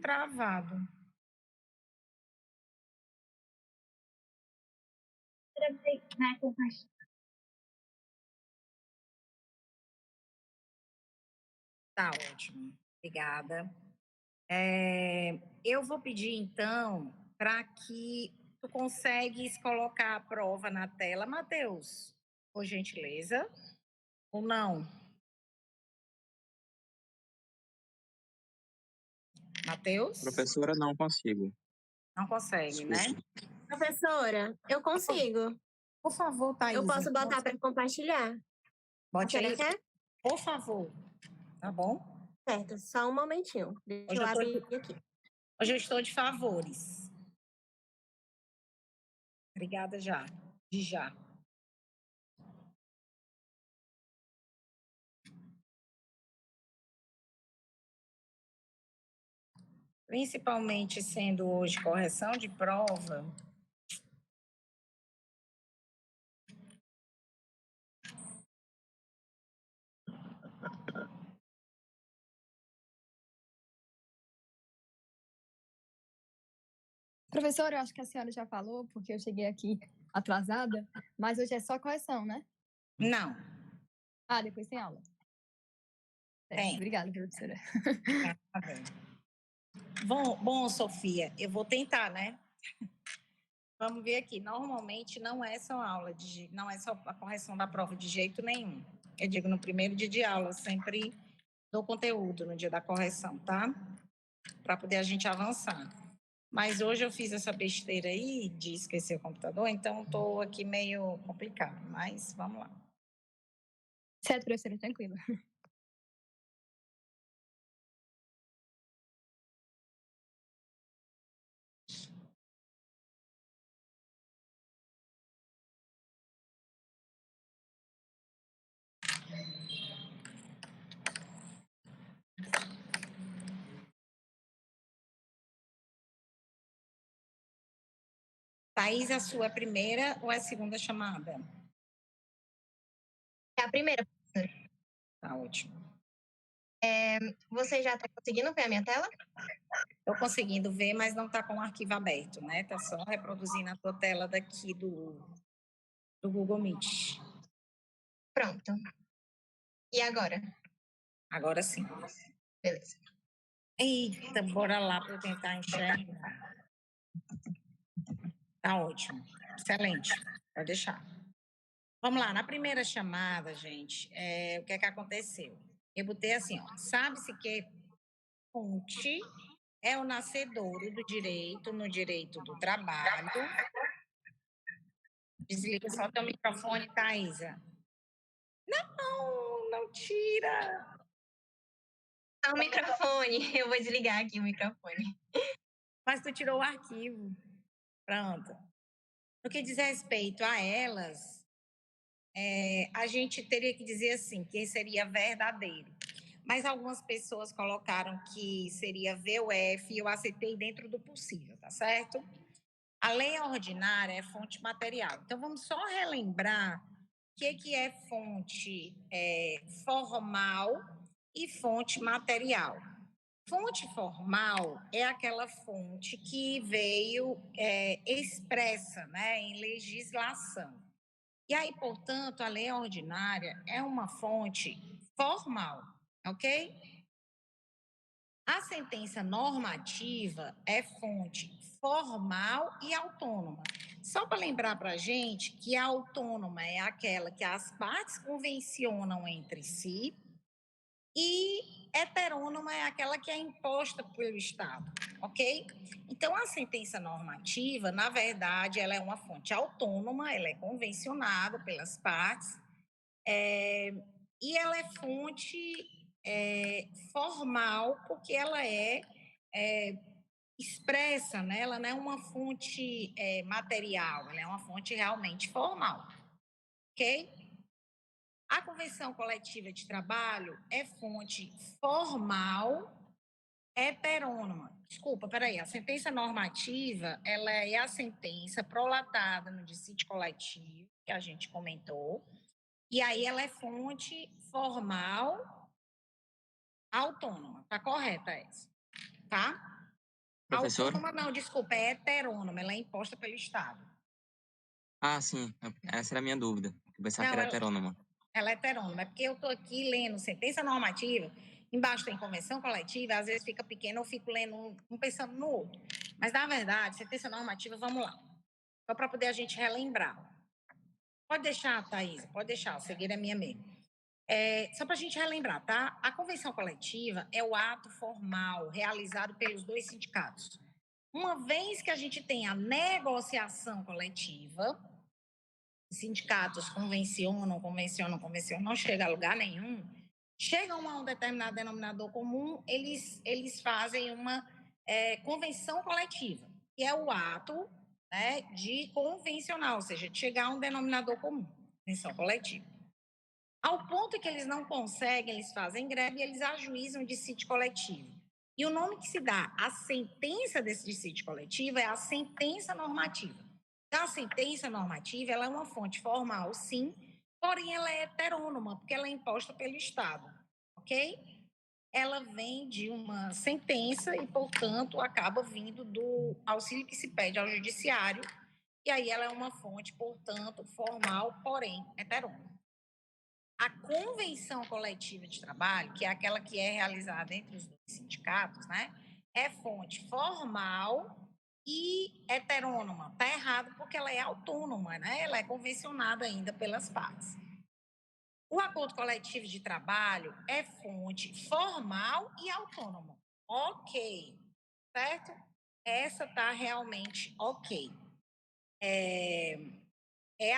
travado. Vai compartilhar. Tá ótimo, obrigada. Eu vou pedir, então, para que tu consegues colocar a prova na tela, Matheus, por gentileza, ou não? Matheus? Professora, não consigo. Não consegue, né? Desculpa. Professora, eu consigo. Por favor, Thaís. Eu posso botar para compartilhar? Bote A aí, senhora quer? por favor, tá bom? Certo, só um momentinho. Deixa eu abrir aqui. Hoje eu estou de favores. Obrigada já, de já. Principalmente sendo hoje correção de prova. Professora, eu acho que a senhora já falou, porque eu cheguei aqui atrasada, mas hoje é só correção, né? Não. Ah, depois tem aula. Tem. Obrigada, professora. Tá bem. Bom, Sofia, eu vou tentar, né? Vamos ver aqui. Normalmente não é só não é só a correção da prova de jeito nenhum. Eu digo no primeiro dia de aula, sempre dou conteúdo no dia da correção, tá? Para poder a gente avançar. Mas hoje eu fiz essa besteira aí de esquecer o computador, então estou aqui meio complicado, mas vamos lá. Certo, professora, tranquilo. Thaís, a sua é a primeira ou é a segunda chamada? É a primeira, professora. Tá ótimo. Você já está conseguindo ver a minha tela? Estou conseguindo ver, mas não está com o arquivo aberto, né? Está só reproduzindo a tua tela daqui do Google Meet. Pronto. E agora? Agora sim. Beleza. Eita, bora lá para eu tentar enxergar. Tá ótimo. Excelente. Pode deixar. Vamos lá. Na primeira chamada, gente, o que é que aconteceu? Eu botei assim, ó. Sabe-se que fonte é o nascedouro do direito no direito do trabalho. Desliga só teu microfone, Thaisa. Não tira. O microfone. Eu vou desligar aqui o microfone. Mas tu tirou o arquivo. Pronto. No que diz respeito a elas, a gente teria que dizer assim, que seria verdadeiro. Mas algumas pessoas colocaram que seria VUF e eu aceitei dentro do possível, tá certo? A lei ordinária é fonte material. Então, vamos só relembrar o que é fonte formal e fonte material. Fonte formal é aquela fonte que veio expressa, né, em legislação. E aí, portanto, a lei ordinária é uma fonte formal, ok? A sentença normativa é fonte formal e autônoma. Só para lembrar para a gente que a autônoma é aquela que as partes convencionam entre si e heterônoma é aquela que é imposta pelo Estado, ok? Então, a sentença normativa, na verdade, ela é uma fonte autônoma, ela é convencionada pelas partes, e ela é fonte formal, porque ela é expressa, né? Ela não é uma fonte material, ela é uma fonte realmente formal, ok? A convenção coletiva de trabalho é fonte formal heterônoma. Desculpa, peraí. A sentença normativa, ela é a sentença prolatada no dissídio coletivo, que a gente comentou, e aí ela é fonte formal autônoma. Tá correta essa, tá? Professora? Autônoma não, desculpa, é heterônoma, ela é imposta pelo Estado. Ah, sim. Essa era a minha dúvida. Eu pensava que Não, era heterônoma. ela é heterônoma, é porque eu estou aqui lendo sentença normativa, embaixo tem convenção coletiva, às vezes fica pequeno, eu fico lendo um pensando no outro. Mas, na verdade, sentença normativa, vamos lá, só para poder a gente relembrar. Pode deixar, Thaís, pode deixar, a cegueira é minha mesmo. Só para a gente relembrar, tá? A convenção coletiva é o ato formal realizado pelos dois sindicatos. Uma vez que a gente tem a negociação coletiva, sindicatos convencionam, não chega a lugar nenhum, chegam a um determinado denominador comum, eles fazem uma convenção coletiva, que é o ato, né, de convencional, ou seja, de chegar a um denominador comum, convenção coletiva. Ao ponto que eles não conseguem, eles fazem greve e eles ajuizam dissídio coletivo. E o nome que se dá à sentença desse dissídio coletivo é a sentença normativa. Então, a sentença normativa ela é uma fonte formal, sim, porém ela é heterônoma, porque ela é imposta pelo Estado, ok? Ela vem de uma sentença e, portanto, acaba vindo do auxílio que se pede ao judiciário, e aí ela é uma fonte, portanto, formal, porém heterônoma. A convenção coletiva de trabalho, que é aquela que é realizada entre os dois sindicatos, né, é fonte formal e heterônoma. Está errado porque ela é autônoma, né? Ela é convencionada ainda pelas partes. O acordo coletivo de trabalho é fonte formal e autônoma. Ok, certo? Essa está realmente ok.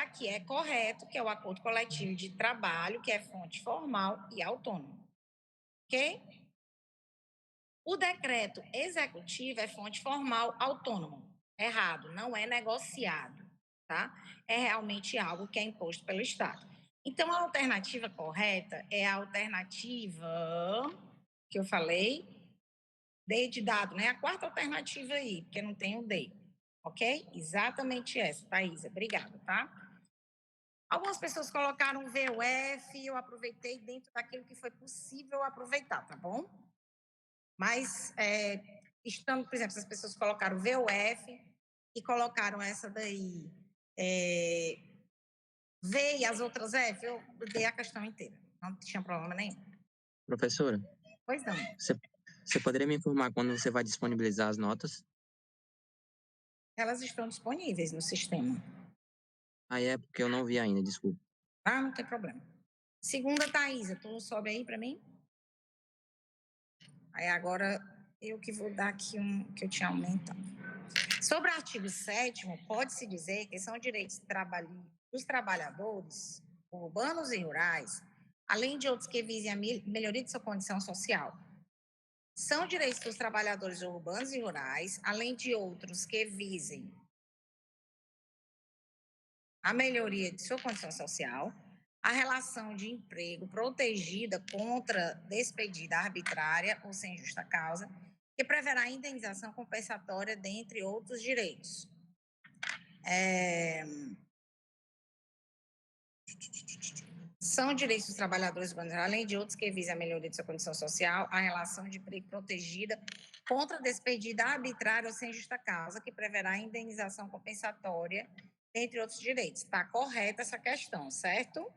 Aqui é correto, que é o acordo coletivo de trabalho, que é fonte formal e autônoma. Ok? O decreto executivo é fonte formal autônoma. Errado, não é negociado, tá? É realmente algo que é imposto pelo Estado. Então, a alternativa correta é a alternativa que eu falei, D de dado, né? A quarta alternativa aí, porque não tem o D, ok? Exatamente essa, Thaisa. Obrigada, tá? Algumas pessoas colocaram VUF, eu aproveitei dentro daquilo que foi possível aproveitar, tá bom? Mas, estando, por exemplo, as pessoas colocaram VUF e colocaram essa daí, V e as outras F, eu dei a questão inteira, não tinha problema nenhum. Professora, Pois não. você poderia me informar quando você vai disponibilizar as notas? Elas estão disponíveis no sistema. Aí é porque eu não vi ainda, desculpa. Ah, não tem problema. Segunda, Thaisa, tu sobe aí para mim? Aí agora eu que vou dar aqui que eu tinha aumentado. Sobre o artigo 7º, pode-se dizer que são direitos dos trabalhadores urbanos e rurais, além de outros que visem a melhoria de sua condição social. São direitos dos trabalhadores urbanos e rurais, além de outros que visem a melhoria de sua condição social, a relação de emprego protegida contra despedida arbitrária ou sem justa causa, que preverá indenização compensatória, dentre outros direitos. São direitos dos trabalhadores, além de outros que visam a melhoria de sua condição social, a relação de emprego protegida contra despedida arbitrária ou sem justa causa, que preverá indenização compensatória, dentre outros direitos. Está correta essa questão, certo?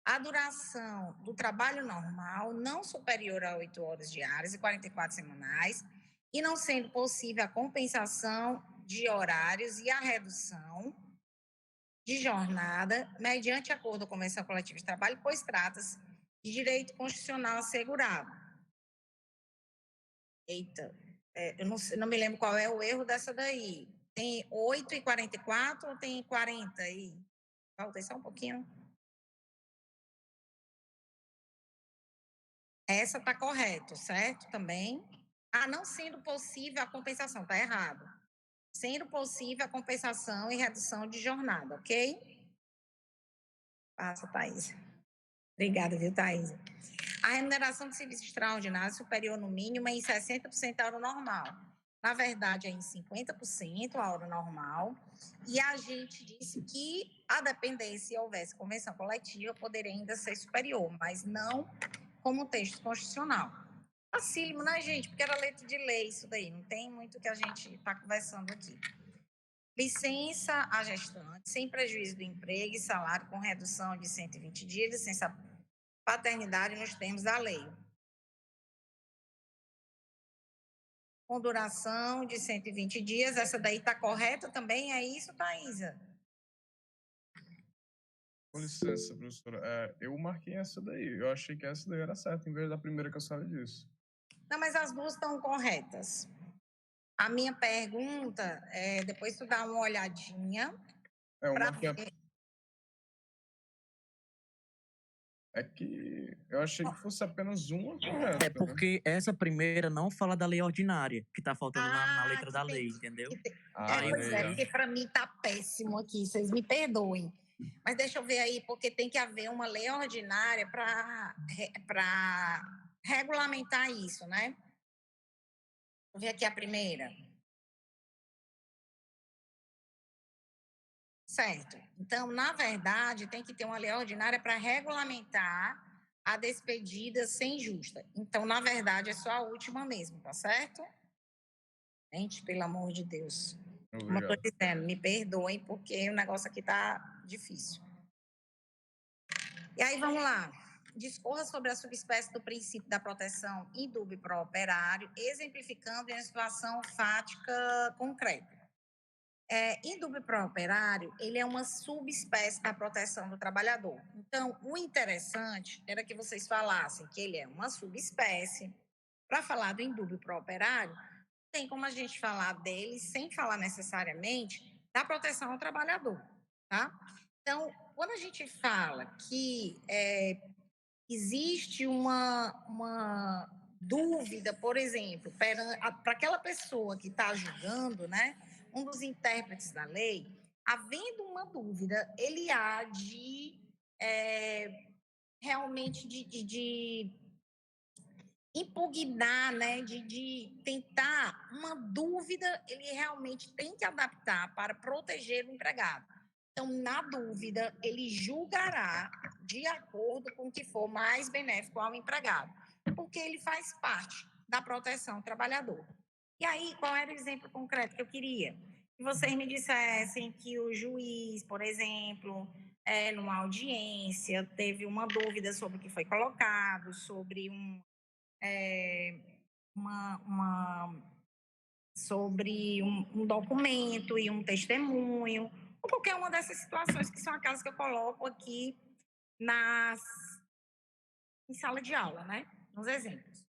A duração do trabalho normal não superior a 8 horas diárias e 44 semanais, e não sendo possível a compensação de horários e a redução de jornada, mediante acordo ou convenção coletiva de trabalho, pois trata-se de direito constitucional assegurado. Eita, eu não me lembro qual é o erro dessa daí. Tem 8 e 44 ou tem 40 aí? Falta só um pouquinho. Essa está correto, certo? Também. Não sendo possível a compensação, está errado. Sendo possível a compensação e redução de jornada, ok? Passa, Thaís. Obrigada, viu, Thaís? A remuneração de serviço extraordinário superior no mínimo é em 60% a hora normal. Na verdade, é em 50% a hora normal. E a gente disse que, a depender se houvesse convenção coletiva, poderia ainda ser superior, mas não como texto constitucional. Facílimo, né, gente? Porque era letra de lei isso daí. Não tem muito que a gente está conversando aqui. Licença à gestante, sem prejuízo do emprego e salário, com redução de 120 dias, licença paternidade nos termos da lei. Com duração de 120 dias, essa daí está correta também? É isso, Thaisa? Com licença, professora. Eu marquei essa daí. Eu achei que essa daí era certa, em vez da primeira que a senhora disse. Não, mas as duas estão corretas. A minha pergunta é, depois tu dá uma olhadinha. Eu pra marquei. ver. É que eu achei que fosse apenas uma correta. É porque essa primeira não fala da lei ordinária, que tá faltando na letra que da tem- lei, entendeu? Ah, pois é, é. porque para mim tá péssimo aqui, vocês me perdoem. Mas deixa eu ver aí, porque tem que haver uma lei ordinária para regulamentar isso, né? Vou ver aqui a primeira. Certo. Então, na verdade, tem que ter uma lei ordinária para regulamentar a despedida sem justa. Então, na verdade, é só a última mesmo, tá certo? Gente, pelo amor de Deus. Como eu tô dizendo, me perdoem, porque o negócio aqui tá difícil. E aí, vamos lá. Discorra sobre a subespécie do princípio da proteção indúbio pro operário, exemplificando em uma situação fática concreta. Indúbio pro operário, ele é uma subespécie da proteção do trabalhador. Então, o interessante era que vocês falassem que ele é uma subespécie. Para falar do indúbio pro operário, tem como a gente falar dele sem falar necessariamente da proteção ao trabalhador, tá? Então, quando a gente fala que existe uma dúvida, por exemplo, para aquela pessoa que está julgando, né, um dos intérpretes da lei, havendo uma dúvida, ele há de realmente de impugnar, né, de tentar uma dúvida, ele realmente tem que adaptar para proteger o empregado. Então, na dúvida, ele julgará de acordo com o que for mais benéfico ao empregado, porque ele faz parte da proteção ao trabalhador. E aí, qual era o exemplo concreto que eu queria? Que vocês me dissessem que o juiz, por exemplo, numa audiência, teve uma dúvida sobre o que foi colocado, sobre sobre um documento e um testemunho, ou qualquer uma dessas situações que são aquelas que eu coloco aqui em sala de aula, né? Nos exemplos.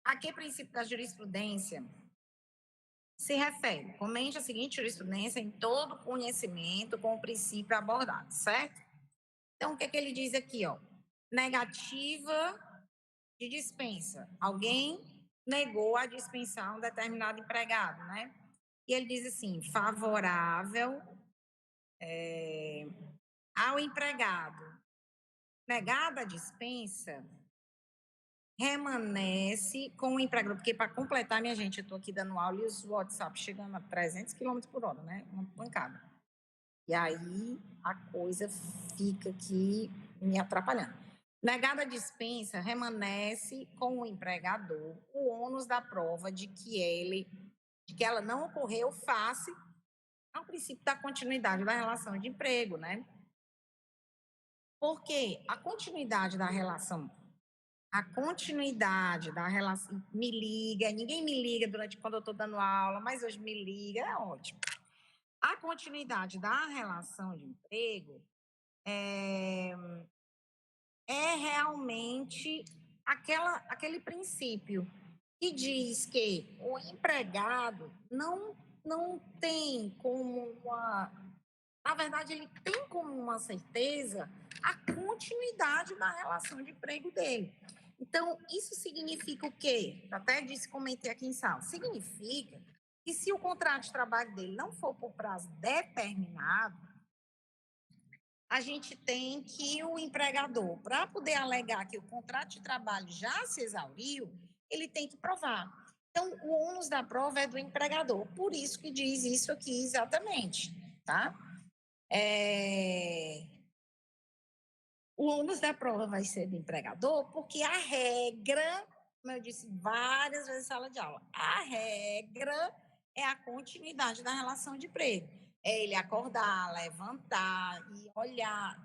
A que princípio da jurisprudência se refere? Comente a seguinte jurisprudência em todo conhecimento com o princípio abordado, certo? Então, o que ele diz aqui, ó? Negativa de dispensa. Alguém negou a dispensar um determinado empregado, né? E ele diz assim, favorável ao empregado. Negada a dispensa, permanece com o empregado, porque para completar, minha gente, eu estou aqui dando aula e os WhatsApp chegando a 300 km por hora, né? Uma pancada. E aí a coisa fica aqui me atrapalhando. Negada a dispensa, permanece com o empregador o ônus da prova de que ela não ocorreu face ao princípio da continuidade da relação de emprego, né? Porque a continuidade da relação me liga, ninguém me liga durante quando eu estou dando aula, mas hoje me liga, é ótimo. A continuidade da relação de emprego é realmente aquele princípio que diz que o empregado não tem como na verdade, ele tem como uma certeza a continuidade da relação de emprego dele. Então, isso significa o quê? Até comentei aqui em sala. Significa que se o contrato de trabalho dele não for por prazo determinado, a gente tem que o empregador, para poder alegar que o contrato de trabalho já se exauriu, ele tem que provar Então, o ônus da prova é do empregador, por isso que diz isso aqui exatamente, tá? O ônus da prova vai ser do empregador, porque a regra, como eu disse várias vezes em sala de aula, a regra é a continuidade da relação de emprego. É ele acordar, levantar e olhar,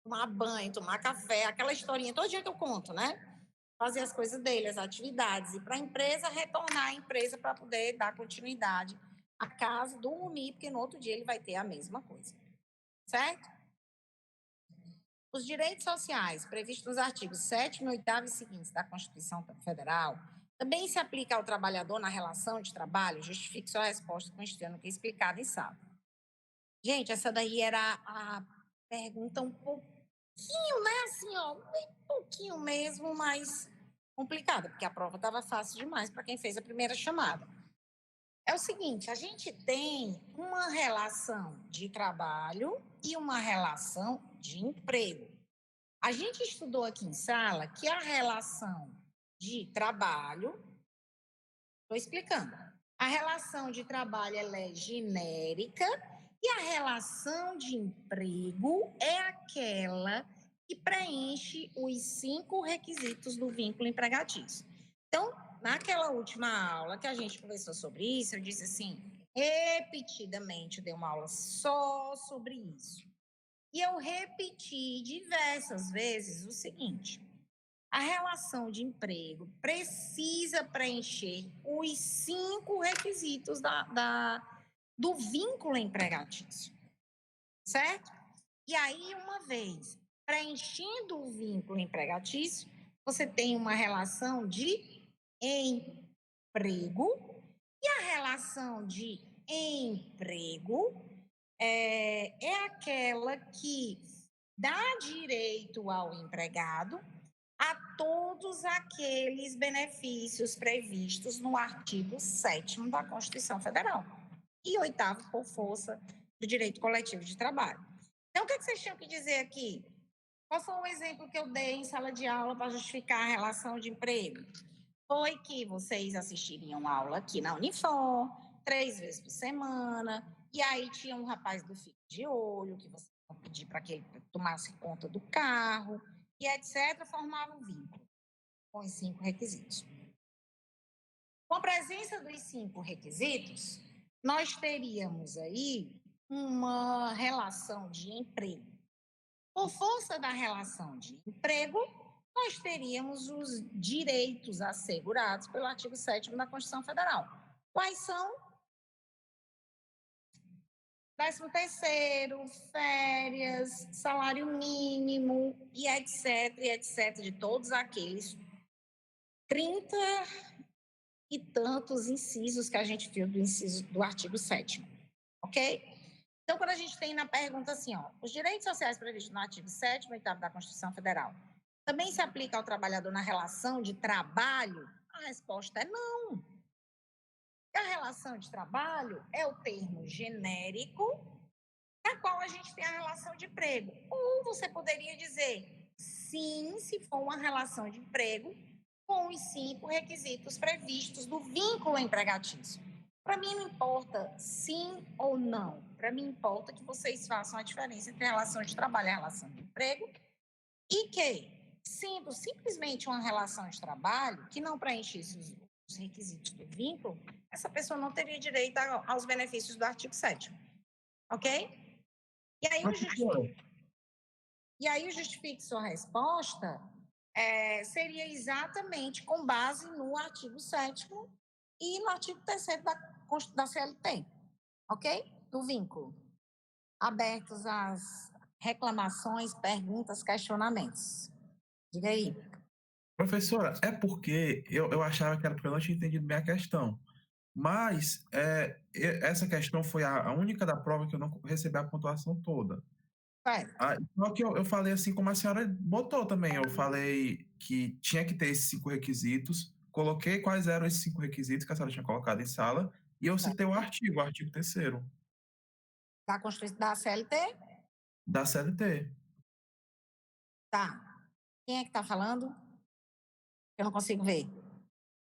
tomar banho, tomar café, aquela historinha todo dia que eu conto, né? Fazer as coisas dele, as atividades, e para a empresa retornar à empresa para poder dar continuidade à casa, dormir, porque no outro dia ele vai ter a mesma coisa, certo? Os direitos sociais previstos nos artigos 7º, 8º e seguintes da Constituição Federal também se aplica ao trabalhador na relação de trabalho. Justifique sua resposta constituindo o que é explicado em sala. Gente, essa daí era a pergunta um pouquinho, né? Assim, ó, um pouquinho mesmo, mas complicada, porque a prova estava fácil demais para quem fez a primeira chamada. É o seguinte, a gente tem uma relação de trabalho e uma relação de emprego. A gente estudou aqui em sala que a relação de trabalho, estou explicando, a relação de trabalho ela é genérica e a relação de emprego é aquela que preenche os 5 requisitos do vínculo empregatício. Então, naquela última aula que a gente conversou sobre isso, eu disse assim, repetidamente, eu dei uma aula só sobre isso. E eu repeti diversas vezes o seguinte, a relação de emprego precisa preencher os 5 requisitos do vínculo empregatício, certo? E aí, uma vez preenchendo o vínculo empregatício, você tem uma relação de emprego, e a relação de emprego é aquela que dá direito ao empregado a todos aqueles benefícios previstos no artigo 7º da Constituição Federal e 8º por força do direito coletivo de trabalho. Então, o que vocês tinham que dizer aqui? Qual foi o exemplo que eu dei em sala de aula para justificar a relação de emprego? Foi que vocês assistiriam aula aqui na Unifor, 3 vezes por semana, e aí tinha um rapaz do fico de olho, que você ia pedir para que ele tomasse conta do carro, e etc., formava um vínculo com os 5 requisitos. Com a presença dos 5 requisitos, nós teríamos aí uma relação de emprego. Por força da relação de emprego, nós teríamos os direitos assegurados pelo artigo 7º da Constituição Federal. Quais são? 13º, férias, salário mínimo e etc., de todos aqueles 30 e tantos incisos que a gente viu do artigo 7º, ok? Então, quando a gente tem na pergunta assim, ó, os direitos sociais previstos no artigo 7º e 8º da Constituição Federal também se aplica ao trabalhador na relação de trabalho? A resposta é não. A relação de trabalho é o termo genérico na qual a gente tem a relação de emprego. Ou você poderia dizer sim, se for uma relação de emprego com os 5 requisitos previstos do vínculo empregatício. Para mim não importa sim ou não. Para mim importa que vocês façam a diferença entre a relação de trabalho e a relação de emprego e que, sendo simplesmente uma relação de trabalho que não preenchesse os requisitos do vínculo, essa pessoa não teria direito aos benefícios do artigo 7º. Ok? E aí o justifique sua resposta seria exatamente com base no artigo 7º e no artigo 3º da CLT, ok? Do vínculo. Abertos às reclamações, perguntas, questionamentos. Diga aí. Professora, é porque eu achava que era porque eu não tinha entendido bem a questão. Mas essa questão foi a única da prova que eu não recebi a pontuação toda. Só que eu falei assim como a senhora botou também. Eu falei que tinha que ter esses 5 requisitos, coloquei quais eram esses 5 requisitos que a senhora tinha colocado em sala, e eu citei o artigo 3º. Da CLT? Da CLT. Tá. Quem é que está falando? Eu não consigo ver.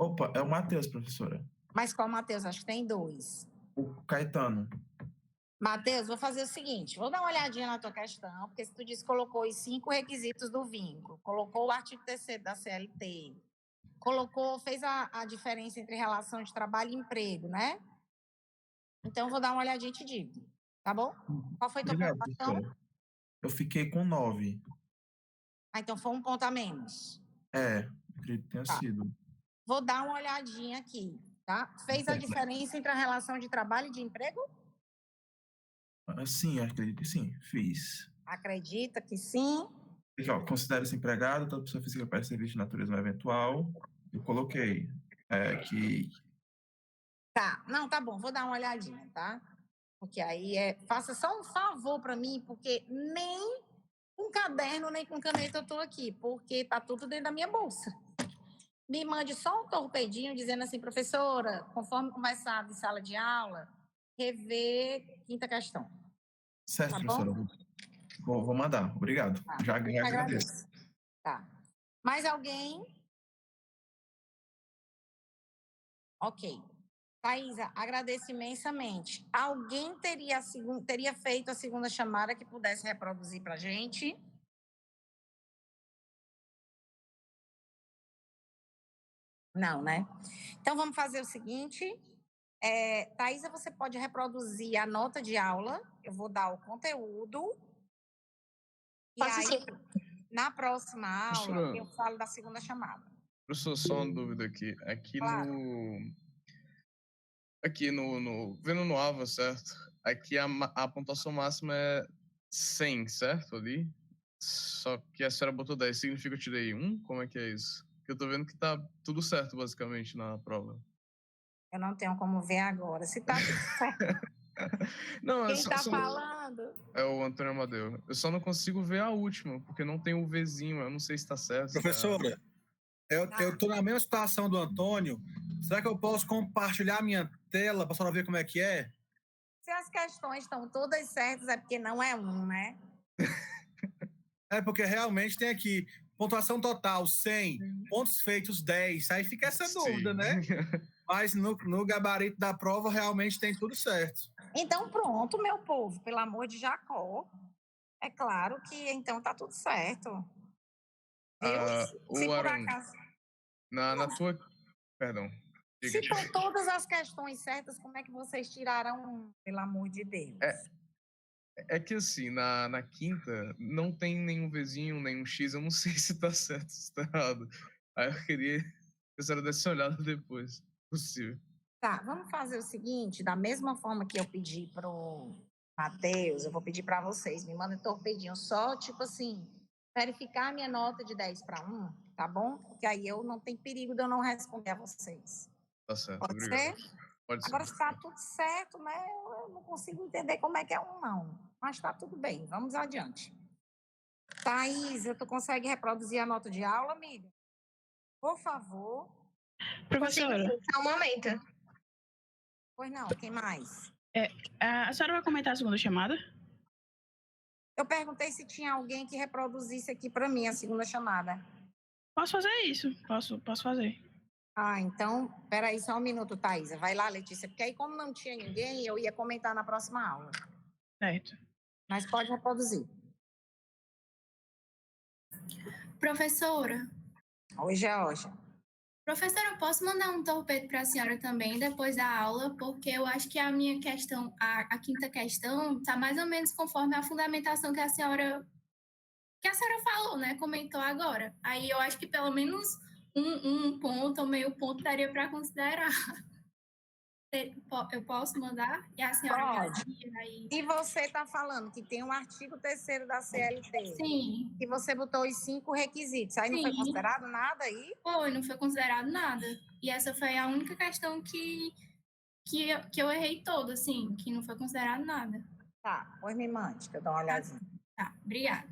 Opa, é o Matheus, professora. Mas qual Matheus? Acho que tem 2. O Caetano. Matheus, vou fazer o seguinte, vou dar uma olhadinha na tua questão, porque se tu disse que colocou os 5 requisitos do vínculo, colocou o artigo 3º da CLT, fez a diferença entre relação de trabalho e emprego, né? Então, vou dar uma olhadinha e te digo, tá bom? Qual foi a tua Obrigado, pontuação? professora. Eu fiquei com 9. Ah, então foi um ponto a menos. Acredito que tenha Tá. sido. Vou dar uma olhadinha aqui, tá? Fez a Certo. diferença entre a relação de trabalho e de emprego? Sim, acredito que sim, fiz. Acredita que sim? Aqui, ó, considera-se empregado, toda pessoa física para serviço de natureza eventual. Eu coloquei que Tá, não, tá bom, vou dar uma olhadinha, tá? Porque aí faça só um favor para mim, porque nem com caderno, nem com caneta eu tô aqui, porque tá tudo dentro da minha bolsa. Me mande só um torpedinho dizendo assim, professora, conforme conversado em sala de aula, rever 5ª questão. certo, Tá bom? professora. Vou mandar. Obrigado. Tá, Já eu agradeço. Tá. Mais alguém? Ok. Thaisa, agradeço imensamente. Alguém teria feito a segunda chamada que pudesse reproduzir para a gente? Não, né? Então, vamos fazer o seguinte. Thaisa, você pode reproduzir a nota de aula. Eu vou dar o conteúdo. E Posso aí, sim. na próxima aula, Professora. eu falo da segunda chamada. Professor, só uma dúvida aqui. Claro. Vendo no AVA, certo? Aqui a pontuação máxima é 100, certo? Ali. Só que a senhora botou 10. Significa que eu tirei 1? Como é que é isso? Porque eu tô vendo que tá tudo certo, basicamente, na prova. Eu não tenho como ver agora. Se tá tudo certo. Não, Quem tá falando? É o Antônio Amadeu. Eu só não consigo ver a última, porque não tem o Vzinho. Eu não sei se tá certo. se tá errado. Professora, eu tô na mesma situação do Antônio. Será que eu posso compartilhar a minha tela para a senhora ver como é que é? Se as questões estão todas certas, é porque não é um, né? É porque realmente tem aqui pontuação total 100, pontos feitos 10. Aí fica essa dúvida, né? Mas no gabarito da prova realmente tem tudo certo. Então, pronto, meu povo, pelo amor de Jacó. É claro que então tá tudo certo. Viu? Se por Aaron, acaso. na tua. Perdão. Se for todas as questões certas, como é que vocês tiraram um, pelo amor de Deus? É que assim, na quinta, não tem nenhum Vzinho, nenhum X, eu não sei se tá certo, se tá errado. Aí eu queria que a senhora desse uma olhada depois, se possível. Tá, vamos fazer o seguinte, da mesma forma que eu pedi pro Matheus, eu vou pedir para vocês, me mandem torpedinho, só tipo assim, verificar a minha nota de 10 para 1, tá bom? Porque aí eu não tem perigo de eu não responder a vocês. Tá certo, Pode obrigado. ser? Pode ser. Agora, se tá tudo certo, né? Eu não consigo entender como é que é um, não. Mas tá tudo bem, vamos adiante. Thaisa, tu consegue reproduzir a nota de aula, amiga? Por favor. Professora, Só um momento. Pois não, quem mais? a senhora vai comentar a segunda chamada? Eu perguntei se tinha alguém que reproduzisse aqui para mim a segunda chamada. Posso fazer isso, posso fazer. Ah, então, peraí só um minuto, Thaisa. Vai lá, Letícia, porque aí como não tinha ninguém, eu ia comentar na próxima aula. Certo. Mas pode reproduzir. Professora, Oi, Georgia. professora, eu posso mandar um torpedo para a senhora também depois da aula, porque eu acho que a minha questão, a quinta questão, está mais ou menos conforme a fundamentação que a senhora falou, né? Comentou agora. Aí eu acho que pelo menos um ponto ou meio ponto daria para considerar. Eu posso mandar? E a senhora Pode. aí. E você está falando que tem um artigo 3º da CLT. Sim. Que você botou os 5 requisitos. Aí não foi considerado nada aí? Foi, não foi considerado nada. E essa foi a única questão que eu errei toda, assim, que não foi considerado nada. Tá, pois me mande, que eu dou uma olhadinha. Tá, obrigada.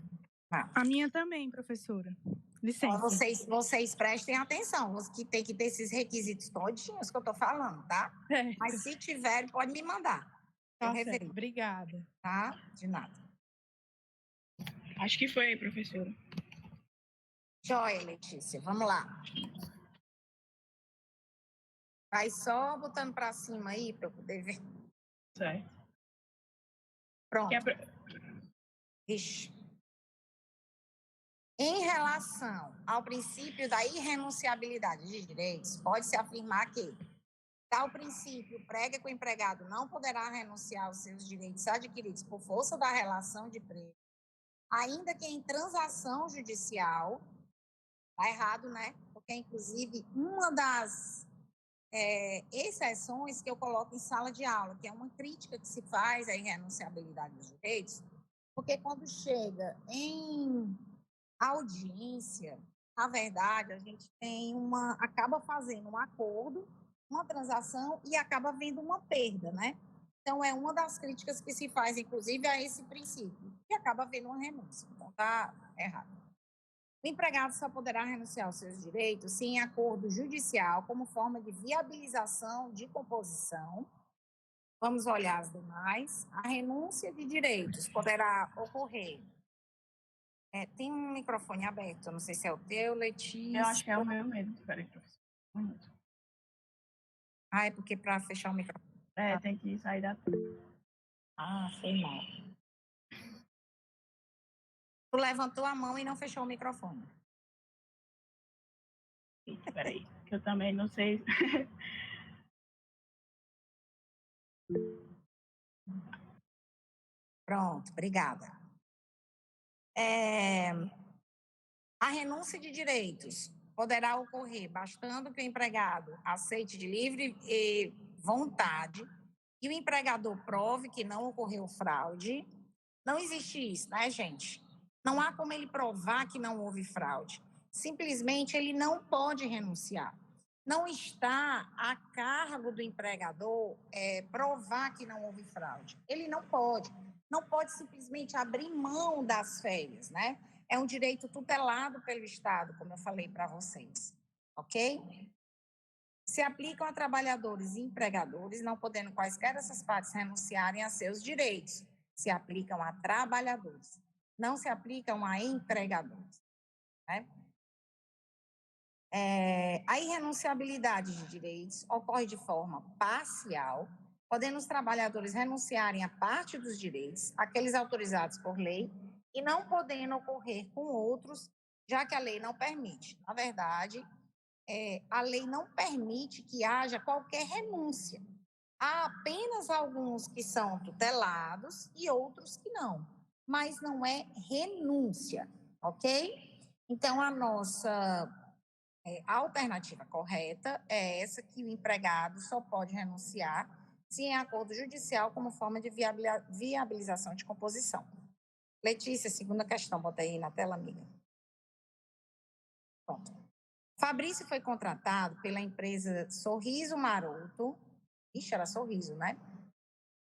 A minha também, professora. Licença. Ó, vocês prestem atenção, que tem que ter esses requisitos todinhos que eu tô falando, tá? Mas se tiver, pode me mandar. Tá certo, obrigada. Tá? De nada. Acho que foi, professora. Joia, Letícia, vamos lá. Vai só botando para cima aí para eu poder ver. Certo. Pronto. Que é Ixi. Em relação ao princípio da irrenunciabilidade de direitos, pode-se afirmar que tal princípio prega que o empregado não poderá renunciar aos seus direitos adquiridos por força da relação de emprego, ainda que em transação judicial. Está errado, né? Porque, inclusive, uma das exceções que eu coloco em sala de aula, que é uma crítica que se faz à irrenunciabilidade dos direitos, porque quando chega em audiência, na verdade, a gente acaba fazendo um acordo, uma transação e acaba havendo uma perda, né? Então, é uma das críticas que se faz, inclusive, a esse princípio, e acaba havendo uma renúncia. Então, está errado. O empregado só poderá renunciar aos seus direitos se em acordo judicial, como forma de viabilização de composição. Vamos olhar as demais. A renúncia de direitos poderá ocorrer. Tem um microfone aberto, não sei se é o teu, Letícia. Eu acho que é o meu mesmo. Espera aí, professor. Um minuto. É porque para fechar o microfone. Tem que sair da tela. Foi mal. Tu levantou a mão e não fechou o microfone. Espera aí, que eu também não sei. Pronto, obrigada. A renúncia de direitos poderá ocorrer bastando que o empregado aceite de livre vontade e o empregador prove que não ocorreu fraude. Não existe isso, né, gente? Não há como ele provar que não houve fraude. Simplesmente ele não pode renunciar. Não está a cargo do empregador provar que não houve fraude. Ele não pode. Não pode simplesmente abrir mão das férias, né? É um direito tutelado pelo Estado, como eu falei para vocês, ok? Se aplicam a trabalhadores e empregadores, não podendo quaisquer dessas partes renunciarem a seus direitos. Se aplicam a trabalhadores, não se aplicam a empregadores, né? A irrenunciabilidade de direitos ocorre de forma parcial, podendo os trabalhadores renunciarem a parte dos direitos, aqueles autorizados por lei, e não podendo ocorrer com outros, já que a lei não permite. Na verdade, a lei não permite que haja qualquer renúncia. Há apenas alguns que são tutelados e outros que não, mas não é renúncia, ok? Então, a nossa a alternativa correta é essa, que o empregado só pode renunciar se em acordo judicial como forma de viabilização de composição. Letícia, segunda questão, bota aí na tela, amiga. Pronto. Fabrício foi contratado pela empresa Sorriso Maroto, era Sorriso, né?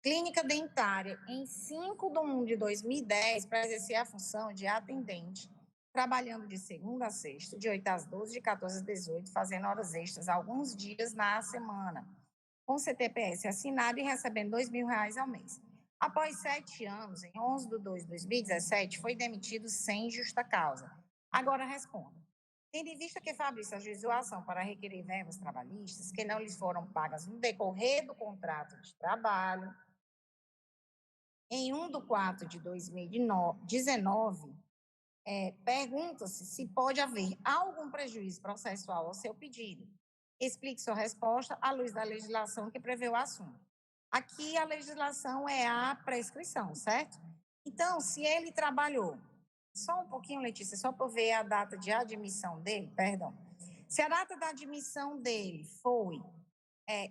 Clínica dentária, em 5/1/2010, para exercer a função de atendente, trabalhando de segunda a sexta, de 8 às 12, de 14 às 18, fazendo horas extras alguns dias na semana, com CTPS assinado e recebendo R$2.000 ao mês. Após 7 anos, em 11/2/2017, foi demitido sem justa causa. Agora responda. Tendo em vista que Fabrício ajuizou a ação para requerer verbas trabalhistas que não lhes foram pagas no decorrer do contrato de trabalho, em 1/4/2019, pergunta-se se pode haver algum prejuízo processual ao seu pedido. Explique sua resposta à luz da legislação que prevê o assunto. Aqui a legislação é a prescrição, certo? Então, se ele trabalhou, só um pouquinho, Letícia, só para ver a data de admissão dele, perdão. Se a data da admissão dele foi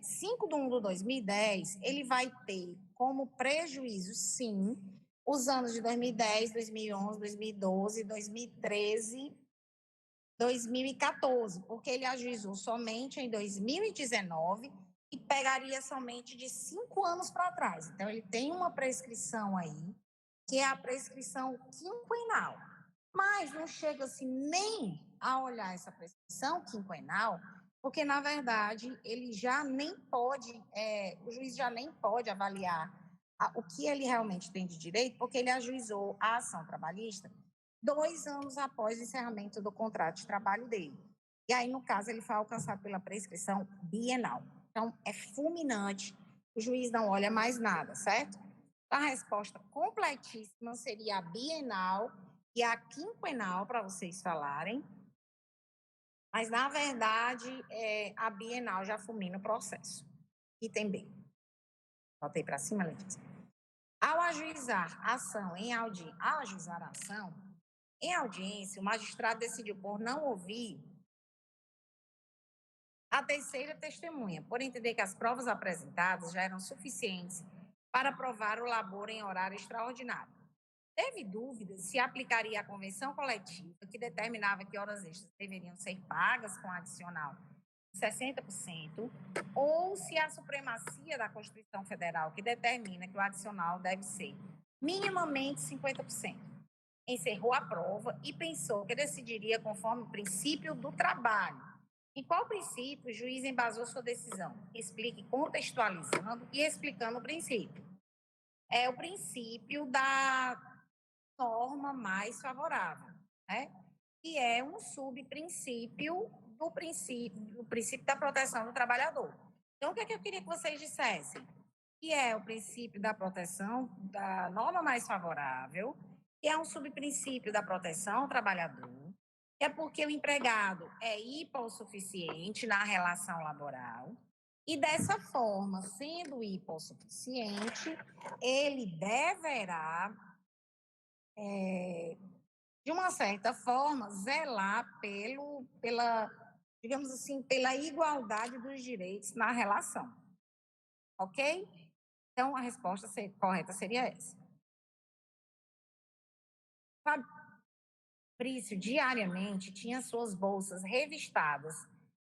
5/1/2010, ele vai ter como prejuízo, sim, os anos de 2010, 2011, 2012, 2013, 2014, porque ele ajuizou somente em 2019 e pegaria somente de 5 anos para trás. Então, ele tem uma prescrição aí, que é a prescrição quinquenal. Mas não chega assim nem a olhar essa prescrição quinquenal, porque, na verdade, ele já nem pode, o juiz já nem pode avaliar o que ele realmente tem de direito, porque ele ajuizou a ação trabalhista 2 anos após o encerramento do contrato de trabalho dele. E aí, no caso, ele foi alcançado pela prescrição bienal. Então, é fulminante, o juiz não olha mais nada, certo? A resposta completíssima seria a bienal e a quinquenal, para vocês falarem. Mas, na verdade, a bienal já fulmina o processo. Item B. Botei para cima, Letícia. Ao ajuizar a ação em audiência, o magistrado decidiu por não ouvir a terceira testemunha, por entender que as provas apresentadas já eram suficientes para provar o labor em horário extraordinário. Teve dúvidas se aplicaria a convenção coletiva, que determinava que horas extras deveriam ser pagas com adicional de 60%, ou se a supremacia da Constituição Federal, que determina que o adicional deve ser minimamente 50%. Encerrou a prova e pensou que decidiria conforme o princípio do trabalho. Em qual princípio o juiz embasou sua decisão? Explique contextualizando e explicando o princípio. É o princípio da norma mais favorável, né? Que é um subprincípio do princípio da proteção do trabalhador. Então, o que é que eu queria que vocês dissessem? Que é o princípio da proteção da norma mais favorável, que é um subprincípio da proteção ao trabalhador, que é porque o empregado é hipossuficiente na relação laboral, e dessa forma, sendo hipossuficiente, ele deverá, de uma certa forma, zelar pela, digamos assim, pela igualdade dos direitos na relação. Ok? Então, a resposta correta seria essa. Fabrício, diariamente, tinha suas bolsas revistadas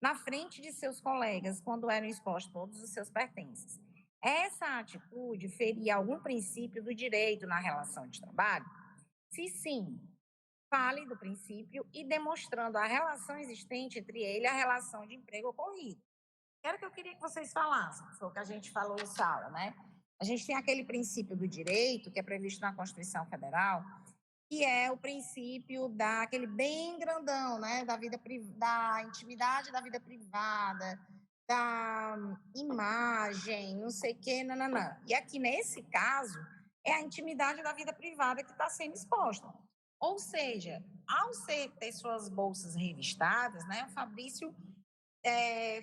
na frente de seus colegas quando eram expostos todos os seus pertences. Essa atitude feria algum princípio do direito na relação de trabalho? Se sim, fale do princípio e demonstrando a relação existente entre ele e a relação de emprego ocorrida. Era o que eu queria que vocês falassem, foi o que a gente falou em sala, né? A gente tem aquele princípio do direito, que é previsto na Constituição Federal, que é o princípio daquele bem grandão, né? Da intimidade da vida privada, da imagem, não sei o quê, nananã. E aqui, nesse caso, é a intimidade da vida privada que está sendo exposta. Ou seja, ao ter suas bolsas revistadas, né, o Fabrício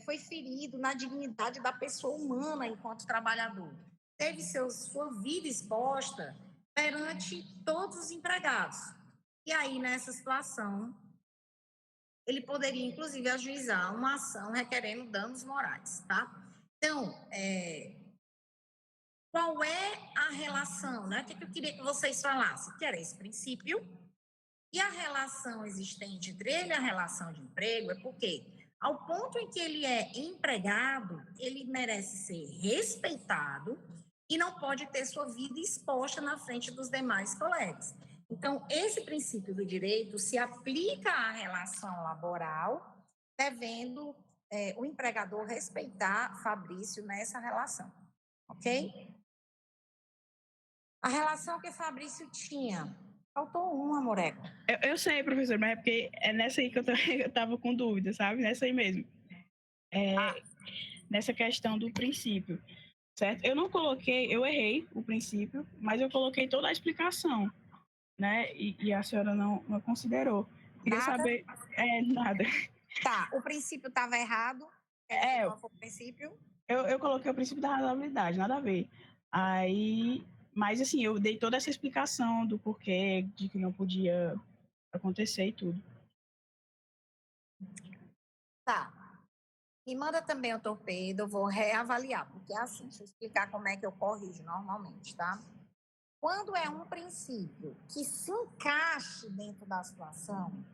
foi ferido na dignidade da pessoa humana enquanto trabalhador. Teve sua vida exposta perante todos os empregados. E aí, nessa situação, ele poderia, inclusive, ajuizar uma ação requerendo danos morais, tá? Então, qual é a relação, né? O que eu queria que vocês falassem? Que era esse princípio. E a relação existente entre ele e a relação de emprego é porque, ao ponto em que ele é empregado, ele merece ser respeitado e não pode ter sua vida exposta na frente dos demais colegas. Então, esse princípio do direito se aplica à relação laboral, devendo o empregador respeitar Fabrício nessa relação, ok? A relação que Fabrício tinha. Faltou uma, Moreco. Eu sei, professor, mas é porque é nessa aí que eu tava com dúvida, sabe? Nessa aí mesmo. Nessa questão do princípio, certo? Eu não coloquei, eu errei o princípio, mas eu coloquei toda a explicação, né? E a senhora não queria Nada? saber... nada. Tá, o princípio estava errado. Qual foi o princípio? Eu coloquei o princípio da razoabilidade, nada a ver. Aí... Mas, assim, eu dei toda essa explicação do porquê, de que não podia acontecer e tudo. Tá. Me manda também o torpedo, eu vou reavaliar, porque é assim, deixa eu explicar como é que eu corrijo normalmente, tá? Quando é um princípio que se encaixe dentro da situação,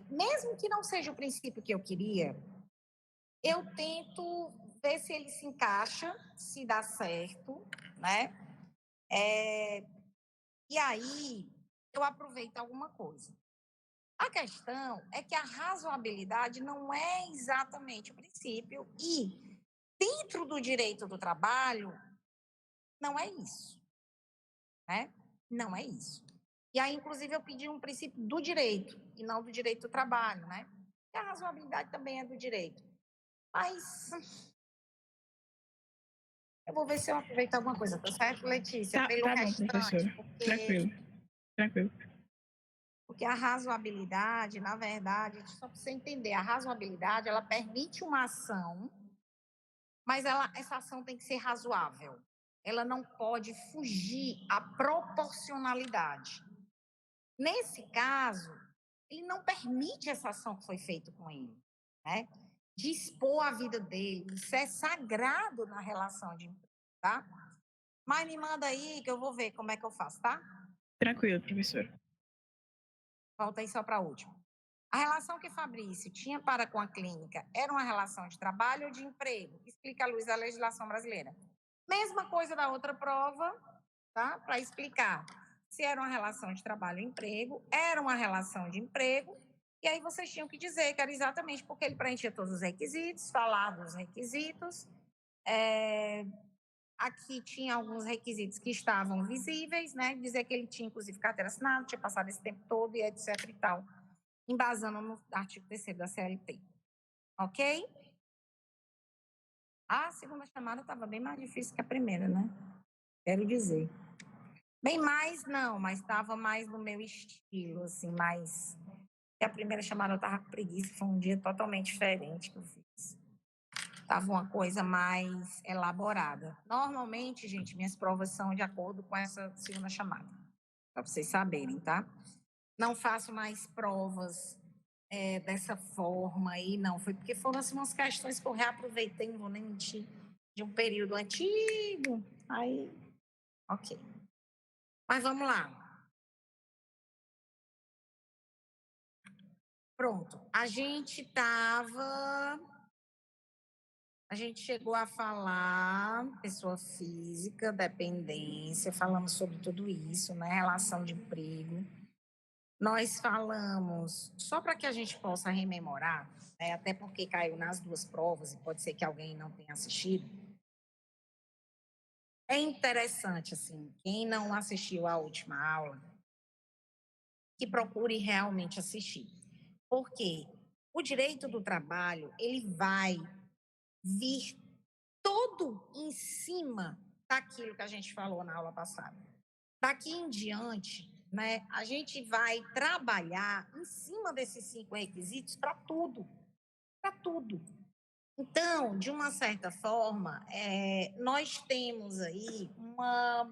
mesmo que não seja o princípio que eu queria, eu tento ver se ele se encaixa, se dá certo, né? E aí, eu aproveito alguma coisa. A questão é que a razoabilidade não é exatamente o princípio e, dentro do direito do trabalho, não é isso, né? Não é isso. E aí, inclusive, eu pedi um princípio do direito e não do direito do trabalho, né? E a razoabilidade também é do direito. Mas eu vou ver se eu aproveito alguma coisa, tá certo, Letícia? Tá, Pelo tá bom, restante, professora. Tranquilo. Porque a razoabilidade, na verdade, só para você entender, a razoabilidade, ela permite uma ação, mas essa ação tem que ser razoável. Ela não pode fugir à proporcionalidade. Nesse caso, ele não permite essa ação que foi feita com ele, né? De expor a vida dele. Isso é sagrado na relação de emprego, tá? Mas me manda aí que eu vou ver como é que eu faço, tá? Tranquilo, professora. Volta aí só para a última. A relação que Fabrício tinha para com a clínica era uma relação de trabalho ou de emprego? Explica à luz da legislação brasileira. Mesma coisa da outra prova, tá? Para explicar se era uma relação de trabalho ou emprego, era uma relação de emprego, e aí vocês tinham que dizer que era exatamente porque ele preenchia todos os requisitos, falar dos requisitos. Aqui tinha alguns requisitos que estavam visíveis, né? Dizer que ele tinha, inclusive, carteira assinada, tinha passado esse tempo todo e etc e tal, embasando no artigo 3º da CLT. Ok? A segunda chamada estava bem mais difícil que a primeira, né? Quero dizer. Bem mais, não, mas estava mais no meu estilo, assim, mais... A primeira chamada eu estava com preguiça, foi um dia totalmente diferente que eu fiz. Estava uma coisa mais elaborada. Normalmente, gente, minhas provas são de acordo com essa segunda chamada, para vocês saberem, tá? Não faço mais provas dessa forma aí, não. Foi porque foram assim, umas questões que eu reaproveitei, não vou nem mentir, de um período antigo. Aí, ok. Mas vamos lá. Pronto. A gente chegou a falar pessoa física, dependência, falamos sobre tudo isso, né? Relação de emprego. Nós falamos, só para que a gente possa rememorar, né? Até porque caiu nas duas provas e pode ser que alguém não tenha assistido. É interessante, assim, quem não assistiu à última aula, que procure realmente assistir. Porque o direito do trabalho, ele vai vir todo em cima daquilo que a gente falou na aula passada. Daqui em diante, né, a gente vai trabalhar em cima desses 5 requisitos para tudo. Para tudo. Então, de uma certa forma, nós temos aí uma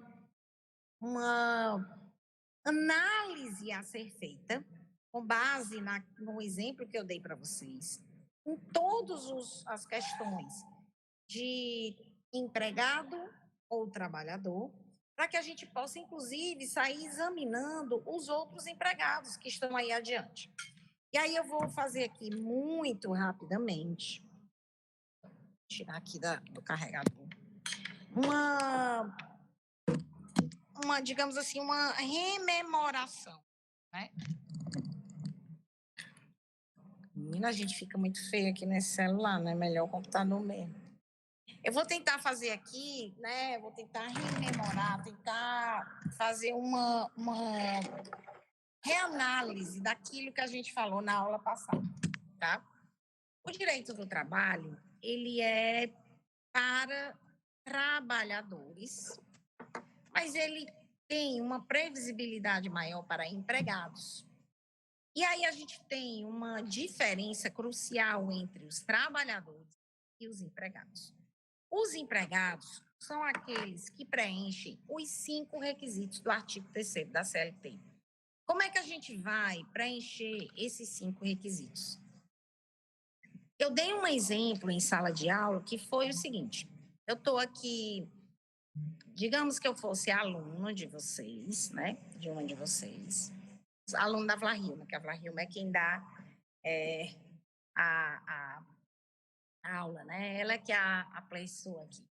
análise a ser feita, com base no exemplo que eu dei para vocês, em todas as questões de empregado ou trabalhador, para que a gente possa, inclusive, sair examinando os outros empregados que estão aí adiante. E aí eu vou fazer aqui muito rapidamente, tirar aqui do carregador, digamos assim, uma rememoração, né? Menina, a gente fica muito feio aqui nesse celular, né? Melhor o computador mesmo. Eu vou tentar fazer aqui, né? Vou tentar rememorar, tentar fazer uma reanálise daquilo que a gente falou na aula passada, tá? O direito do trabalho, ele é para trabalhadores, mas ele tem uma previsibilidade maior para empregados. E aí a gente tem uma diferença crucial entre os trabalhadores e os empregados. Os empregados são aqueles que preenchem os 5 requisitos do artigo 3º da CLT. Como é que a gente vai preencher esses 5 requisitos? Eu dei um exemplo em sala de aula que foi o seguinte: eu estou aqui, digamos que eu fosse aluno de vocês, né? De uma de vocês, aluno da Vlarilma, que a Vlarilma é quem dá a aula, né? Ela é que é a pessoa aqui.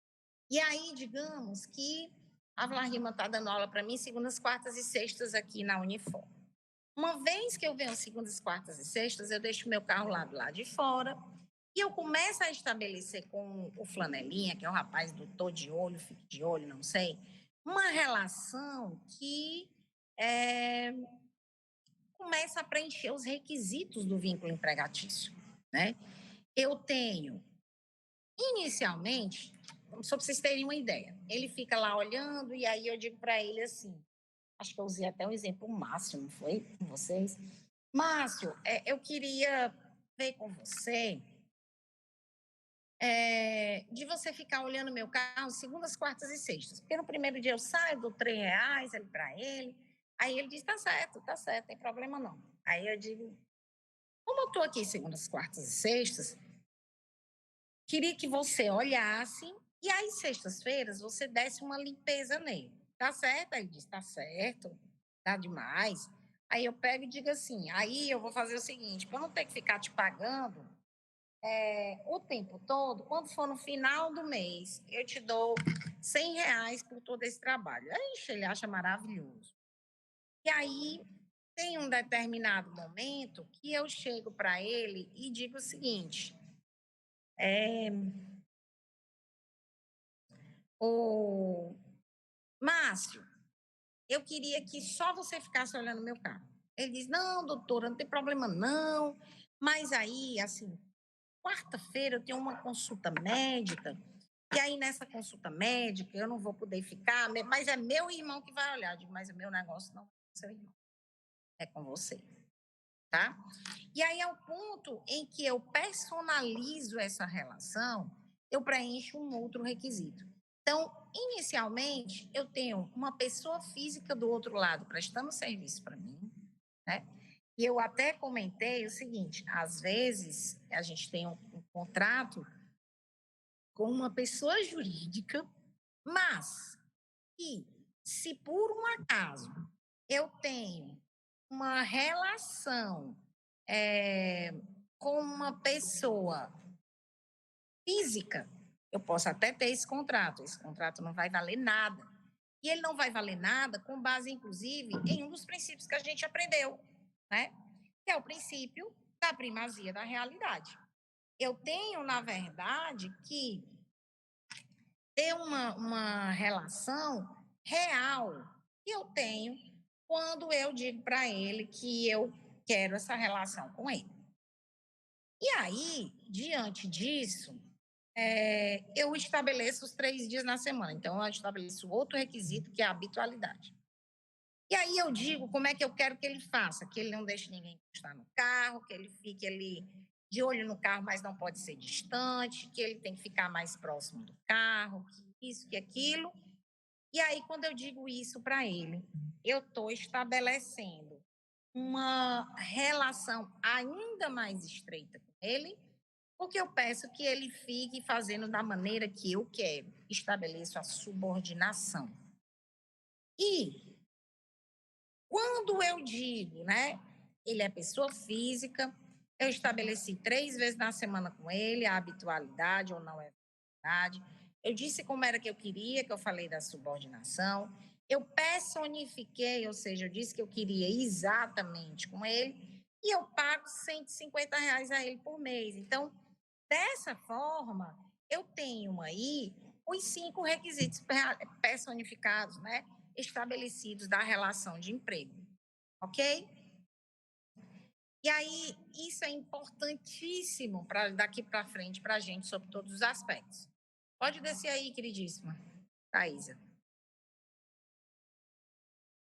E aí, digamos que a Vlarilma está dando aula para mim segundas, quartas e sextas aqui na Unifor. Uma vez que eu venho segundas, quartas e sextas, eu deixo meu carro lá do lado de fora e eu começo a estabelecer com o Flanelinha, que é o rapaz do tô de olho, fique de olho, não sei, uma relação que começa a preencher os requisitos do vínculo empregatício, né? Eu tenho Inicialmente, só para vocês terem uma ideia, ele fica lá olhando e aí eu digo para ele assim, acho que eu usei até um exemplo Márcio, não foi? Com vocês. Márcio, eu queria ver com você de você ficar olhando meu carro segundas, quartas e sextas. Porque no primeiro dia eu saio, dou R$3 ali para ele. Aí ele diz, tá certo, não tem problema não. Aí eu digo, como eu estou aqui segundas, quartas e sextas, queria que você olhasse e aí sextas-feiras você desse uma limpeza nele. Tá certo? Aí ele diz, tá certo, tá demais. Aí eu pego e digo assim, aí eu vou fazer o seguinte, para não ter que ficar te pagando o tempo todo, quando for no final do mês, eu te dou R$100 por todo esse trabalho. Aí ele acha maravilhoso. E aí tem um determinado momento que eu chego para ele e digo o seguinte, ô Márcio, eu queria que só você ficasse olhando meu carro. Ele diz, não, doutora, não tem problema não, mas aí, assim, quarta-feira eu tenho uma consulta médica, e aí nessa consulta médica eu não vou poder ficar, mas é meu irmão que vai olhar. Eu digo, mas o meu negócio não é com seu irmão, é com você, tá? E aí é o ponto em que eu personalizo essa relação, eu preencho um outro requisito. Então, inicialmente, eu tenho uma pessoa física do outro lado prestando serviço para mim, né? E eu até comentei o seguinte, às vezes a gente tem um contrato com uma pessoa jurídica, mas se por um acaso eu tenho uma relação com uma pessoa física, eu posso até ter esse contrato não vai valer nada. E ele não vai valer nada com base, inclusive, em um dos princípios que a gente aprendeu, né? Que é o princípio da primazia da realidade. Eu tenho, na verdade, que ter uma relação real que eu tenho quando eu digo para ele que eu quero essa relação com ele. E aí, diante disso, eu estabeleço os 3 dias na semana. Então, eu estabeleço outro requisito, que é a habitualidade. E aí eu digo como é que eu quero que ele faça, que ele não deixe ninguém encostar no carro, que ele fique ali de olho no carro, mas não pode ser distante, que ele tem que ficar mais próximo do carro, que isso, que aquilo. E aí, quando eu digo isso para ele, eu estou estabelecendo uma relação ainda mais estreita com ele, porque eu peço que ele fique fazendo da maneira que eu quero. Estabeleço a subordinação. E quando eu digo, né, ele é pessoa física, eu estabeleci 3 vezes na semana com ele a habitualidade ou não é habitualidade. Eu disse como era que eu queria, que eu falei da subordinação. Eu personifiquei, ou seja, eu disse que eu queria exatamente com ele e eu pago R$150 a ele por mês. Então, dessa forma, eu tenho aí os 5 requisitos personificados, né, estabelecidos da relação de emprego, ok? E aí, isso é importantíssimo para daqui para frente para a gente, sobre todos os aspectos. Pode descer aí, queridíssima Thaisa.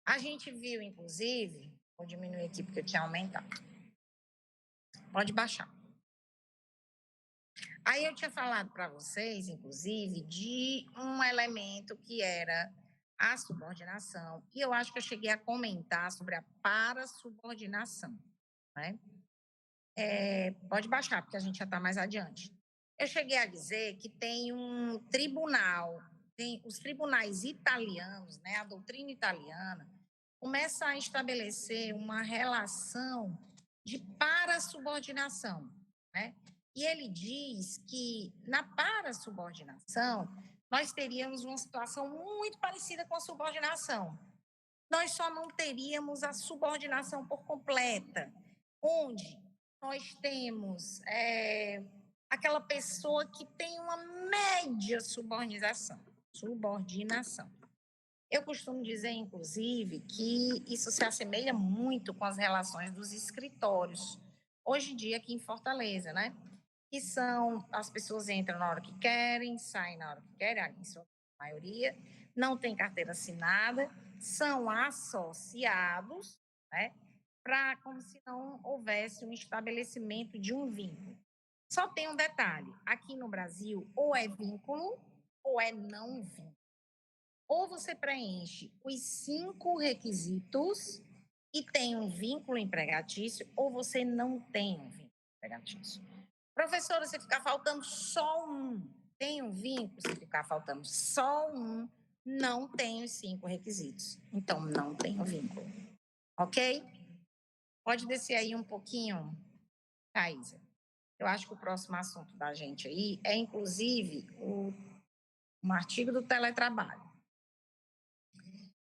A gente viu, inclusive, vou diminuir aqui porque eu tinha aumentado. Pode baixar. Aí eu tinha falado para vocês, inclusive, de um elemento que era a subordinação. E eu acho que eu cheguei a comentar sobre a parassubordinação, né? Pode baixar, porque a gente já está mais adiante. Eu cheguei a dizer que tem um tribunal, tem os tribunais italianos, né? A doutrina italiana começa a estabelecer uma relação de parassubordinação, né? E ele diz que na parassubordinação nós teríamos uma situação muito parecida com a subordinação. Nós só não teríamos a subordinação por completa, onde nós temos aquela pessoa que tem uma média subordinação. Eu costumo dizer, inclusive, que isso se assemelha muito com as relações dos escritórios. Hoje em dia, aqui em Fortaleza, né? que são as pessoas entram na hora que querem, saem na hora que querem, em sua maioria, não tem carteira assinada, são associados, né? Como se não houvesse um estabelecimento de um vínculo. Só tem um detalhe: aqui no Brasil, ou é vínculo ou é não vínculo. Ou você preenche os 5 requisitos e tem um vínculo empregatício, ou você não tem um vínculo empregatício. Professora, se ficar faltando só um, tem um vínculo? Se ficar faltando só um, não tem os 5 requisitos. Então, não tem o vínculo. Ok? Pode descer aí um pouquinho, Thaisa. Eu acho que o próximo assunto da gente aí é, inclusive, um artigo do teletrabalho.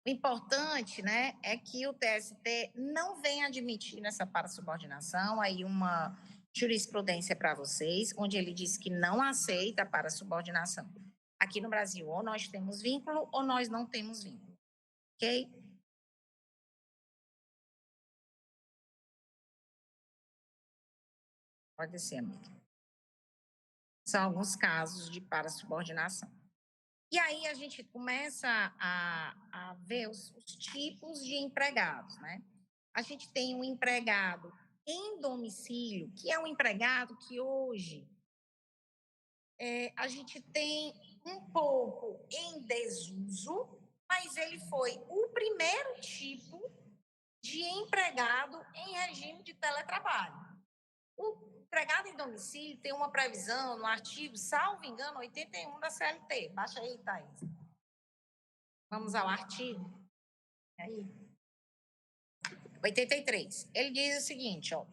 O importante, né, é que o TST não vem admitir nessa parasubordinação aí uma jurisprudência para vocês, onde ele diz que não aceita a parasubordinação. Aqui no Brasil, ou nós temos vínculo ou nós não temos vínculo. Ok? Pode descer, amiga. São alguns casos de parasubordinação. E aí a gente começa a ver os tipos de empregados, né? A gente tem um empregado em domicílio, que é um empregado que hoje a gente tem um pouco em desuso, mas ele foi o primeiro tipo de empregado em regime de teletrabalho. O empregado em domicílio tem uma previsão no artigo, salvo engano, 81 da CLT. Baixa aí, Thaís. Vamos ao artigo. Aí. 83. Ele diz o seguinte, ó.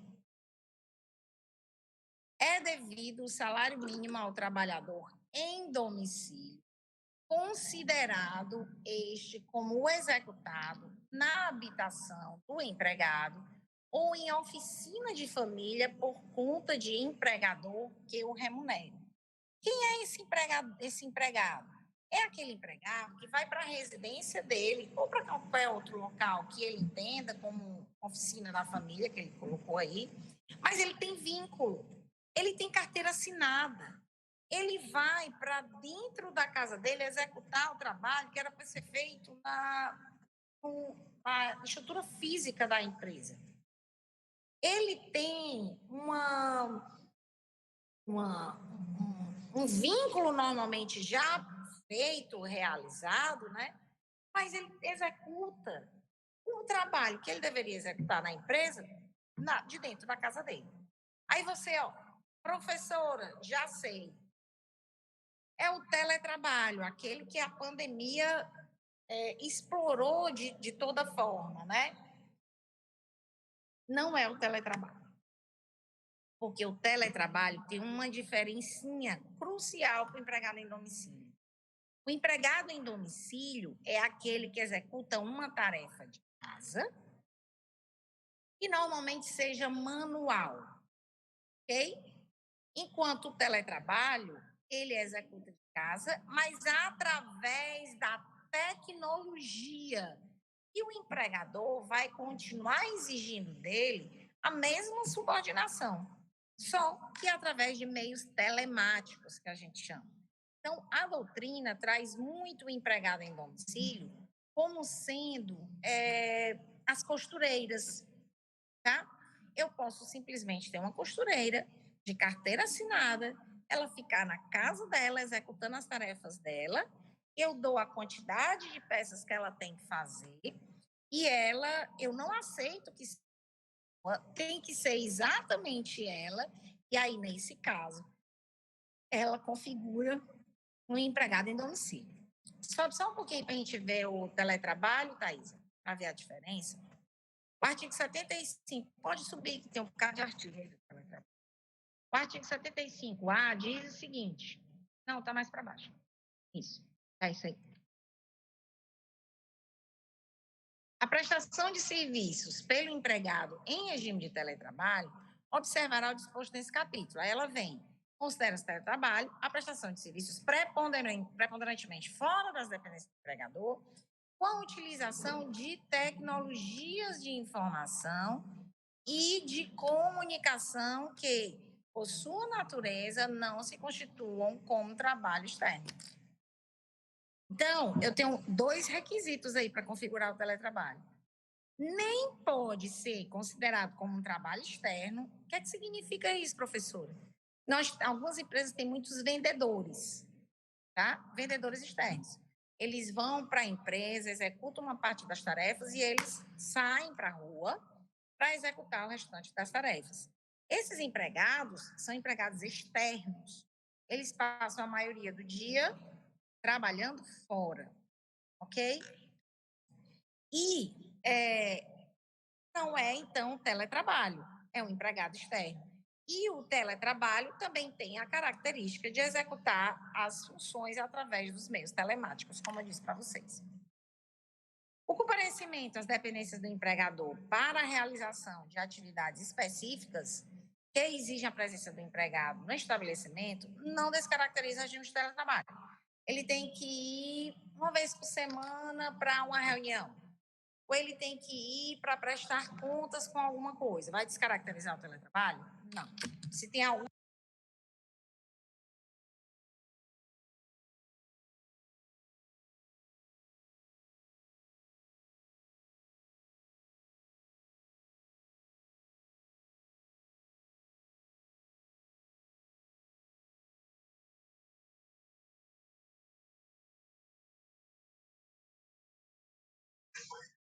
É devido o salário mínimo ao trabalhador em domicílio, considerado este como o executado na habitação do empregado ou em oficina de família por conta de empregador que o remunere. Quem é esse empregado? É aquele empregado que vai para a residência dele ou para qualquer outro local que ele entenda como oficina da família, que ele colocou aí, mas ele tem vínculo, ele tem carteira assinada. Ele vai para dentro da casa dele executar o trabalho que era para ser feito na estrutura física da empresa. Ele tem um vínculo normalmente já feito, realizado, né? Mas ele executa o trabalho que ele deveria executar na empresa de dentro da casa dele. Aí você, ó, professora, já sei. É o teletrabalho, aquele que a pandemia explorou de toda forma, né? Não é o teletrabalho. Porque o teletrabalho tem uma diferencinha crucial para o empregado em domicílio. O empregado em domicílio é aquele que executa uma tarefa de casa e normalmente seja manual, ok? Enquanto o teletrabalho, ele executa de casa, mas através da tecnologia. E o empregador vai continuar exigindo dele a mesma subordinação, só que através de meios telemáticos, que a gente chama. Então, a doutrina traz muito o empregado em domicílio como sendo as costureiras, tá? Eu posso simplesmente ter uma costureira de carteira assinada, ela ficar na casa dela, executando as tarefas dela, eu dou a quantidade de peças que ela tem que fazer e eu não aceito que tem que ser exatamente ela, e aí, nesse caso, ela configura um empregado em domicílio. Sobe só um pouquinho para a gente ver o teletrabalho, Thaisa, para ver a diferença. O artigo 75, pode subir, que tem um bocado de artigo aí do teletrabalho. O artigo 75A diz o seguinte, não, está mais para baixo. Isso, é isso aí. A prestação de serviços pelo empregado em regime de teletrabalho observará o disposto nesse capítulo. Aí ela vem, considera-se teletrabalho a prestação de serviços preponderantemente fora das dependências do empregador, com a utilização de tecnologias de informação e de comunicação que por sua natureza, não se constituam como trabalho externo. Então, eu tenho 2 requisitos aí para configurar o teletrabalho. Nem pode ser considerado como um trabalho externo. O que é que significa isso, professora? Algumas empresas têm muitos vendedores, tá? Vendedores externos. Eles vão para a empresa, executam uma parte das tarefas e eles saem para a rua para executar o restante das tarefas. Esses empregados são empregados externos. Eles passam a maioria do dia trabalhando fora, ok? E não é, então, teletrabalho, é um empregado externo. E o teletrabalho também tem a característica de executar as funções através dos meios telemáticos, como eu disse para vocês. O comparecimento às dependências do empregador para a realização de atividades específicas que exigem a presença do empregado no estabelecimento não descaracteriza o regime de teletrabalho. Ele tem que ir uma vez por semana para uma reunião, ou ele tem que ir para prestar contas com alguma coisa. Vai descaracterizar o teletrabalho? Não. Se tem algum...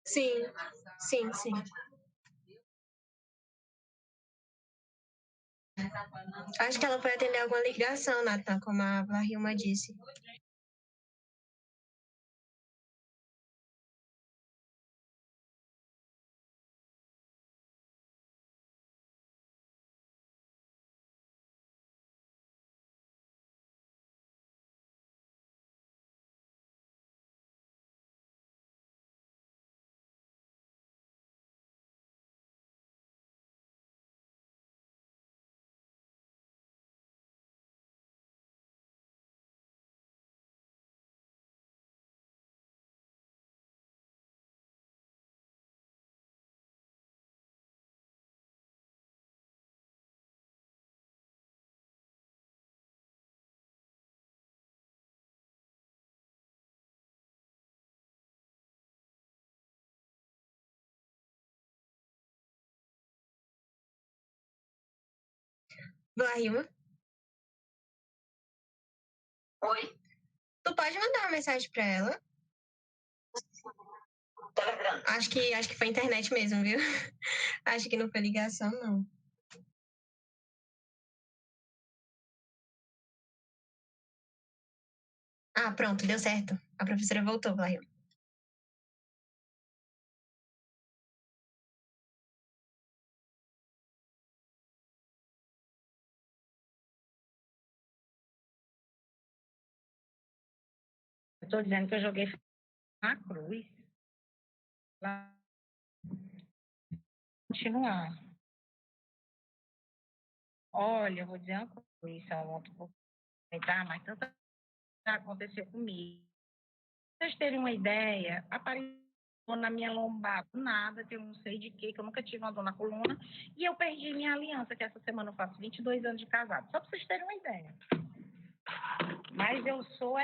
Sim, sim, sim. Acho que ela foi atender alguma ligação, Nathan, como a Vlarilma disse. Vlarilma? Oi? Tu pode mandar uma mensagem para ela? Acho que foi internet mesmo, viu? Acho que não foi ligação, não. Ah, pronto, deu certo. A professora voltou, Vlarilma. Eu estou dizendo que eu joguei na cruz. Lá. Continuar. Olha, eu vou dizer uma coisa, isso é um outro comentar, mas tanta aconteceu comigo. Pra vocês terem uma ideia, apareceu na minha lombar do nada, que eu não sei de quê, que eu nunca tive uma dor na coluna, e eu perdi minha aliança, que essa semana eu faço 22 anos de casado. Só para vocês terem uma ideia. Mas eu sou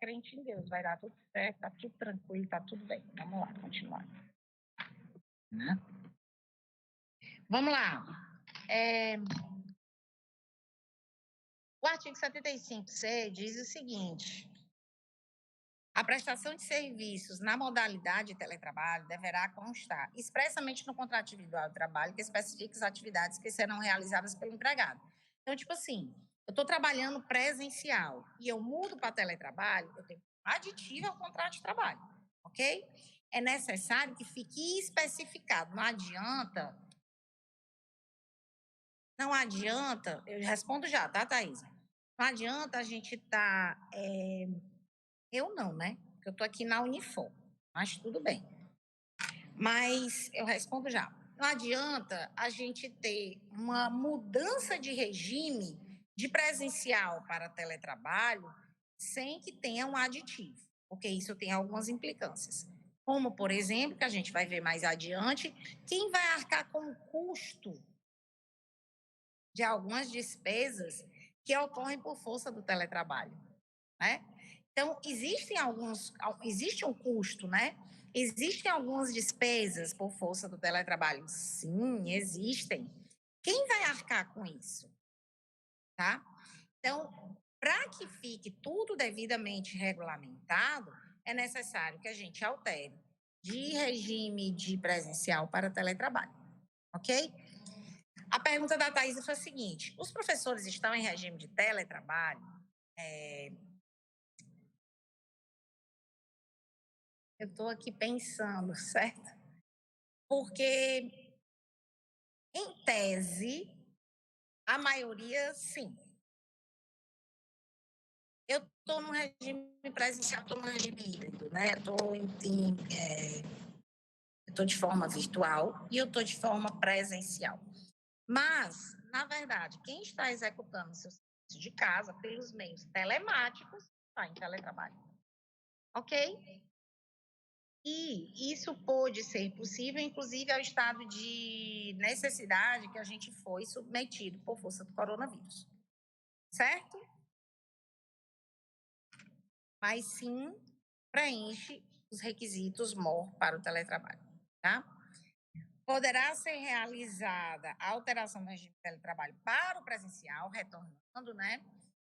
crente em Deus, vai dar tudo certo, tá tudo tranquilo, tá tudo bem. Vamos lá, continuar. Né? Vamos lá. O artigo 75C diz o seguinte: a prestação de serviços na modalidade de teletrabalho deverá constar expressamente no contrato individual de trabalho que especifique as atividades que serão realizadas pelo empregado. Então, tipo assim, eu estou trabalhando presencial e eu mudo para teletrabalho, eu tenho aditivo ao contrato de trabalho, ok? É necessário que fique especificado. Não adianta, eu respondo já, tá, Thaís? Não adianta a gente estar... Eu não, né? Porque eu estou aqui na Unifor, mas tudo bem. Mas eu respondo já. Não adianta a gente ter uma mudança de regime de presencial para teletrabalho sem que tenha um aditivo, porque isso tem algumas implicâncias. Como, por exemplo, que a gente vai ver mais adiante, quem vai arcar com o custo de algumas despesas que ocorrem por força do teletrabalho, né? Então, existe um custo, né? Existem algumas despesas por força do teletrabalho? Sim, existem. Quem vai arcar com isso? Tá? Então, para que fique tudo devidamente regulamentado, é necessário que a gente altere de regime de presencial para teletrabalho, ok? A pergunta da Thaís foi a seguinte: os professores estão em regime de teletrabalho? Eu estou aqui pensando, certo? Porque, em tese, a maioria, sim. Eu estou no regime presencial, estou no regime híbrido, né? Estou de forma virtual e eu estou de forma presencial. Mas, na verdade, quem está executando seu serviço de casa pelos meios telemáticos está em teletrabalho. Ok? E isso pôde ser possível, inclusive, ao estado de necessidade que a gente foi submetido por força do coronavírus. Certo? Mas sim preenche os requisitos MOR para o teletrabalho, tá? Poderá ser realizada a alteração do regime de teletrabalho para o presencial, retornando, né?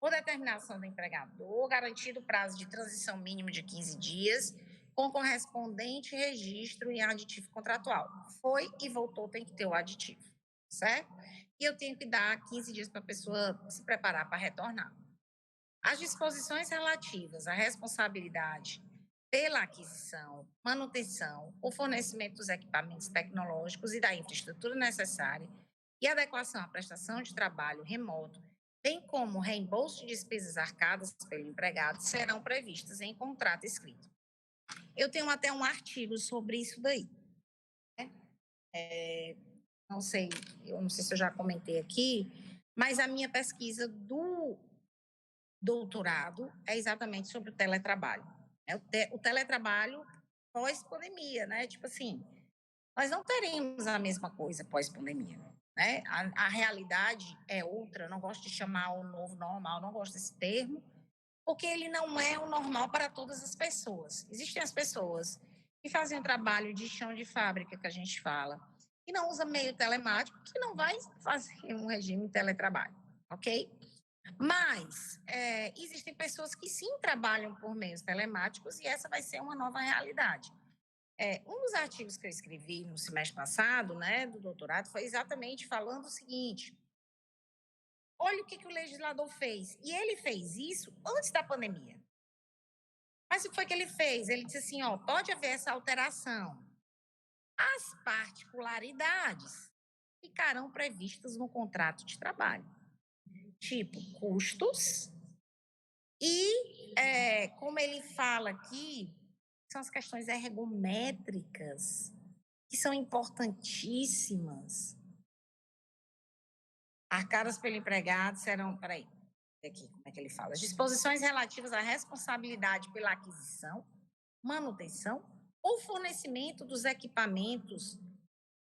Por determinação do empregador, garantido prazo de transição mínimo de 15 dias, com correspondente registro em aditivo contratual. Foi e voltou, tem que ter o aditivo, certo? E eu tenho que dar 15 dias para a pessoa se preparar para retornar. As disposições relativas à responsabilidade pela aquisição, manutenção, o fornecimento dos equipamentos tecnológicos e da infraestrutura necessária e adequação à prestação de trabalho remoto, bem como o reembolso de despesas arcadas pelo empregado, serão previstas em contrato escrito. Eu tenho até um artigo sobre isso daí. Né? Eu não sei se eu já comentei aqui, mas a minha pesquisa do doutorado é exatamente sobre o teletrabalho. O teletrabalho pós-pandemia, né? Tipo assim, nós não teremos a mesma coisa pós-pandemia, né? A realidade é outra, eu não gosto de chamar o novo normal, não gosto desse termo, porque ele não é o normal para todas as pessoas. Existem as pessoas que fazem um trabalho de chão de fábrica, que a gente fala, que não usa meio telemático, que não vai fazer um regime de teletrabalho, ok? Mas existem pessoas que sim trabalham por meios telemáticos e essa vai ser uma nova realidade. Um dos artigos que eu escrevi no semestre passado, né, do doutorado, foi exatamente falando o seguinte: olha o que o legislador fez. E ele fez isso antes da pandemia. Mas o que foi que ele fez? Ele disse assim, pode haver essa alteração. As particularidades ficarão previstas no contrato de trabalho. Tipo, custos e, como ele fala aqui, são as questões ergométricas, que são importantíssimas. Arcadas pelo empregado serão... Peraí, aqui, como é que ele fala? As disposições relativas à responsabilidade pela aquisição, manutenção ou fornecimento dos equipamentos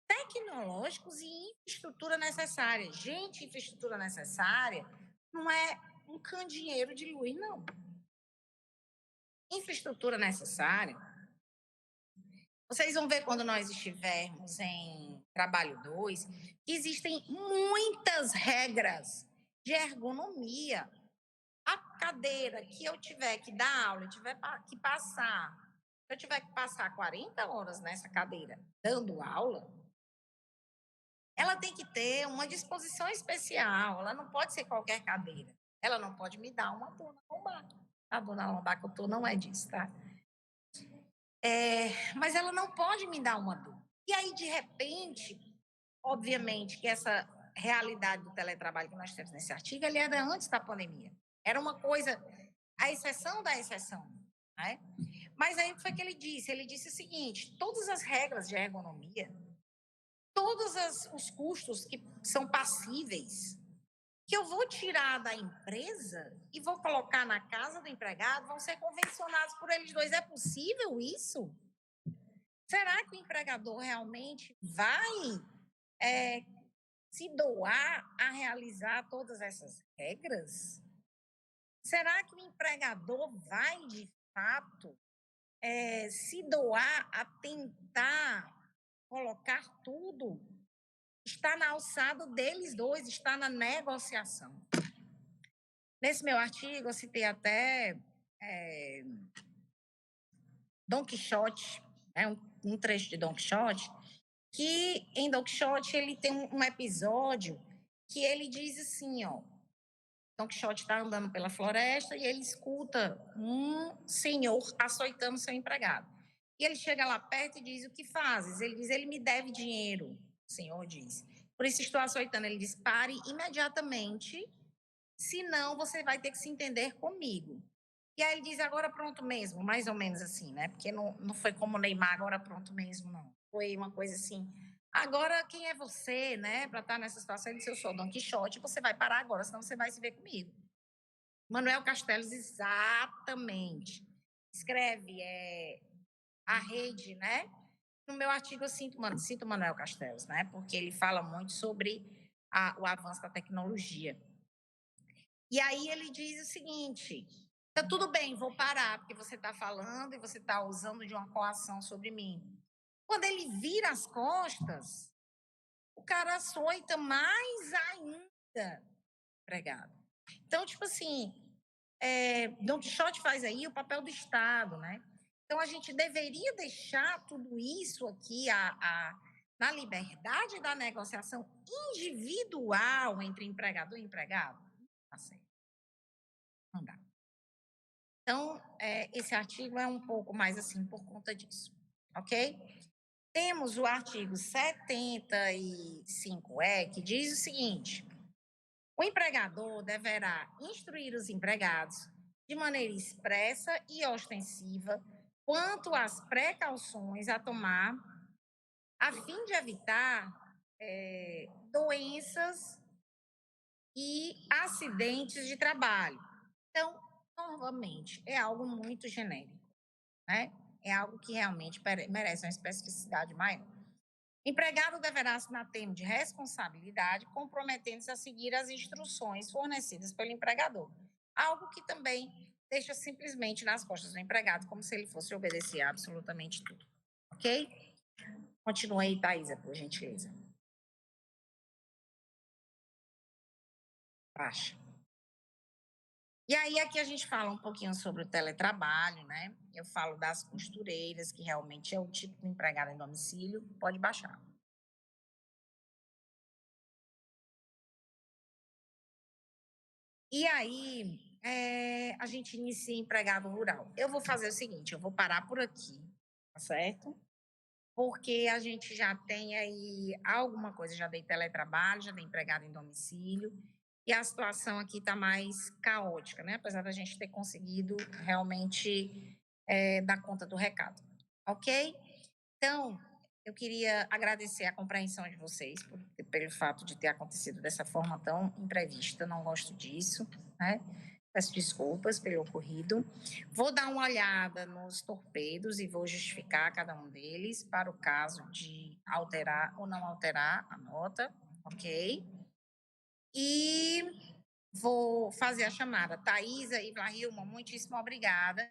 tecnológicos e infraestrutura necessária. Gente, infraestrutura necessária não é um candeeiro de luz, não. Infraestrutura necessária. Vocês vão ver quando nós estivermos em trabalho 2, que existem muitas regras de ergonomia. A cadeira que eu tiver que dar aula, eu tiver que passar, se eu tiver que passar 40 horas nessa cadeira dando aula, ela tem que ter uma disposição especial, ela não pode ser qualquer cadeira. Ela não pode me dar uma dor na lombar. A dor na lombar que eu tô não é disso, tá? Mas ela não pode me dar uma dor. E aí, de repente, obviamente que essa realidade do teletrabalho que nós temos nesse artigo, ele era antes da pandemia. Era uma coisa, a exceção da exceção, né? Mas aí o que foi que ele disse? Ele disse o seguinte: todas as regras de ergonomia, todos os custos que são passíveis, que eu vou tirar da empresa e vou colocar na casa do empregado, vão ser convencionados por eles dois. É possível isso? Será que o empregador realmente vai se doar a realizar todas essas regras? Será que o empregador vai, de fato, se doar a tentar colocar tudo? Está na alçada deles dois, está na negociação. Nesse meu artigo, eu citei até Don Quixote, um trecho de Don Quixote, que em Don Quixote ele tem um episódio que ele diz assim, ó, Don Quixote está andando pela floresta e ele escuta um senhor açoitando seu empregado. E ele chega lá perto e diz, o que fazes? Ele diz, ele me deve dinheiro, o senhor diz. Por isso estou açoitando. Ele diz, pare imediatamente, senão você vai ter que se entender comigo. E aí ele diz, agora pronto mesmo, mais ou menos assim, né? Porque não foi como Neymar, agora pronto mesmo, não. Foi uma coisa assim, agora quem é você, né, para estar nessa situação? Ele disse, eu sou Don Quixote, você vai parar agora, senão você vai se ver comigo. Manuel Castells, exatamente. Escreve a rede, né? No meu artigo eu cito Manuel Castells, né? Porque ele fala muito sobre o avanço da tecnologia. E aí ele diz o seguinte, tá tudo bem, vou parar, porque você está falando e você está usando de uma coação sobre mim. Quando ele vira as costas, o cara açoita mais ainda empregado. Então, tipo assim, Don Quixote faz aí o papel do Estado, né? Então, a gente deveria deixar tudo isso aqui na liberdade da negociação individual entre empregador e empregado? Tá certo. Não dá. Então, esse artigo é um pouco mais assim por conta disso, ok? Temos o artigo 75E, que diz o seguinte, o empregador deverá instruir os empregados de maneira expressa e ostensiva quanto às precauções a tomar a fim de evitar doenças e acidentes de trabalho. Então, novamente, é algo muito genérico, né? É algo que realmente merece uma especificidade maior. O empregado deverá assinar termo de responsabilidade, comprometendo-se a seguir as instruções fornecidas pelo empregador. Algo que também deixa simplesmente nas costas do empregado, como se ele fosse obedecer a absolutamente tudo. Ok? Continue aí, Thaisa, por gentileza. Baixa. E aí, aqui a gente fala um pouquinho sobre o teletrabalho, né? Eu falo das costureiras, que realmente é o tipo de empregado em domicílio. Pode baixar. E aí, a gente inicia empregado rural. Eu vou fazer o seguinte, eu vou parar por aqui, tá certo? Porque a gente já tem aí alguma coisa, já dei teletrabalho, já dei empregado em domicílio, e a situação aqui está mais caótica, né? Apesar da gente ter conseguido realmente dar conta do recado, ok? Então, eu queria agradecer a compreensão de vocês pelo fato de ter acontecido dessa forma tão imprevista, não gosto disso, né? Peço desculpas pelo ocorrido. Vou dar uma olhada nos torpedos e vou justificar cada um deles para o caso de alterar ou não alterar a nota, ok? E vou fazer a chamada. Thaisa e Vlarilma, muitíssimo obrigada.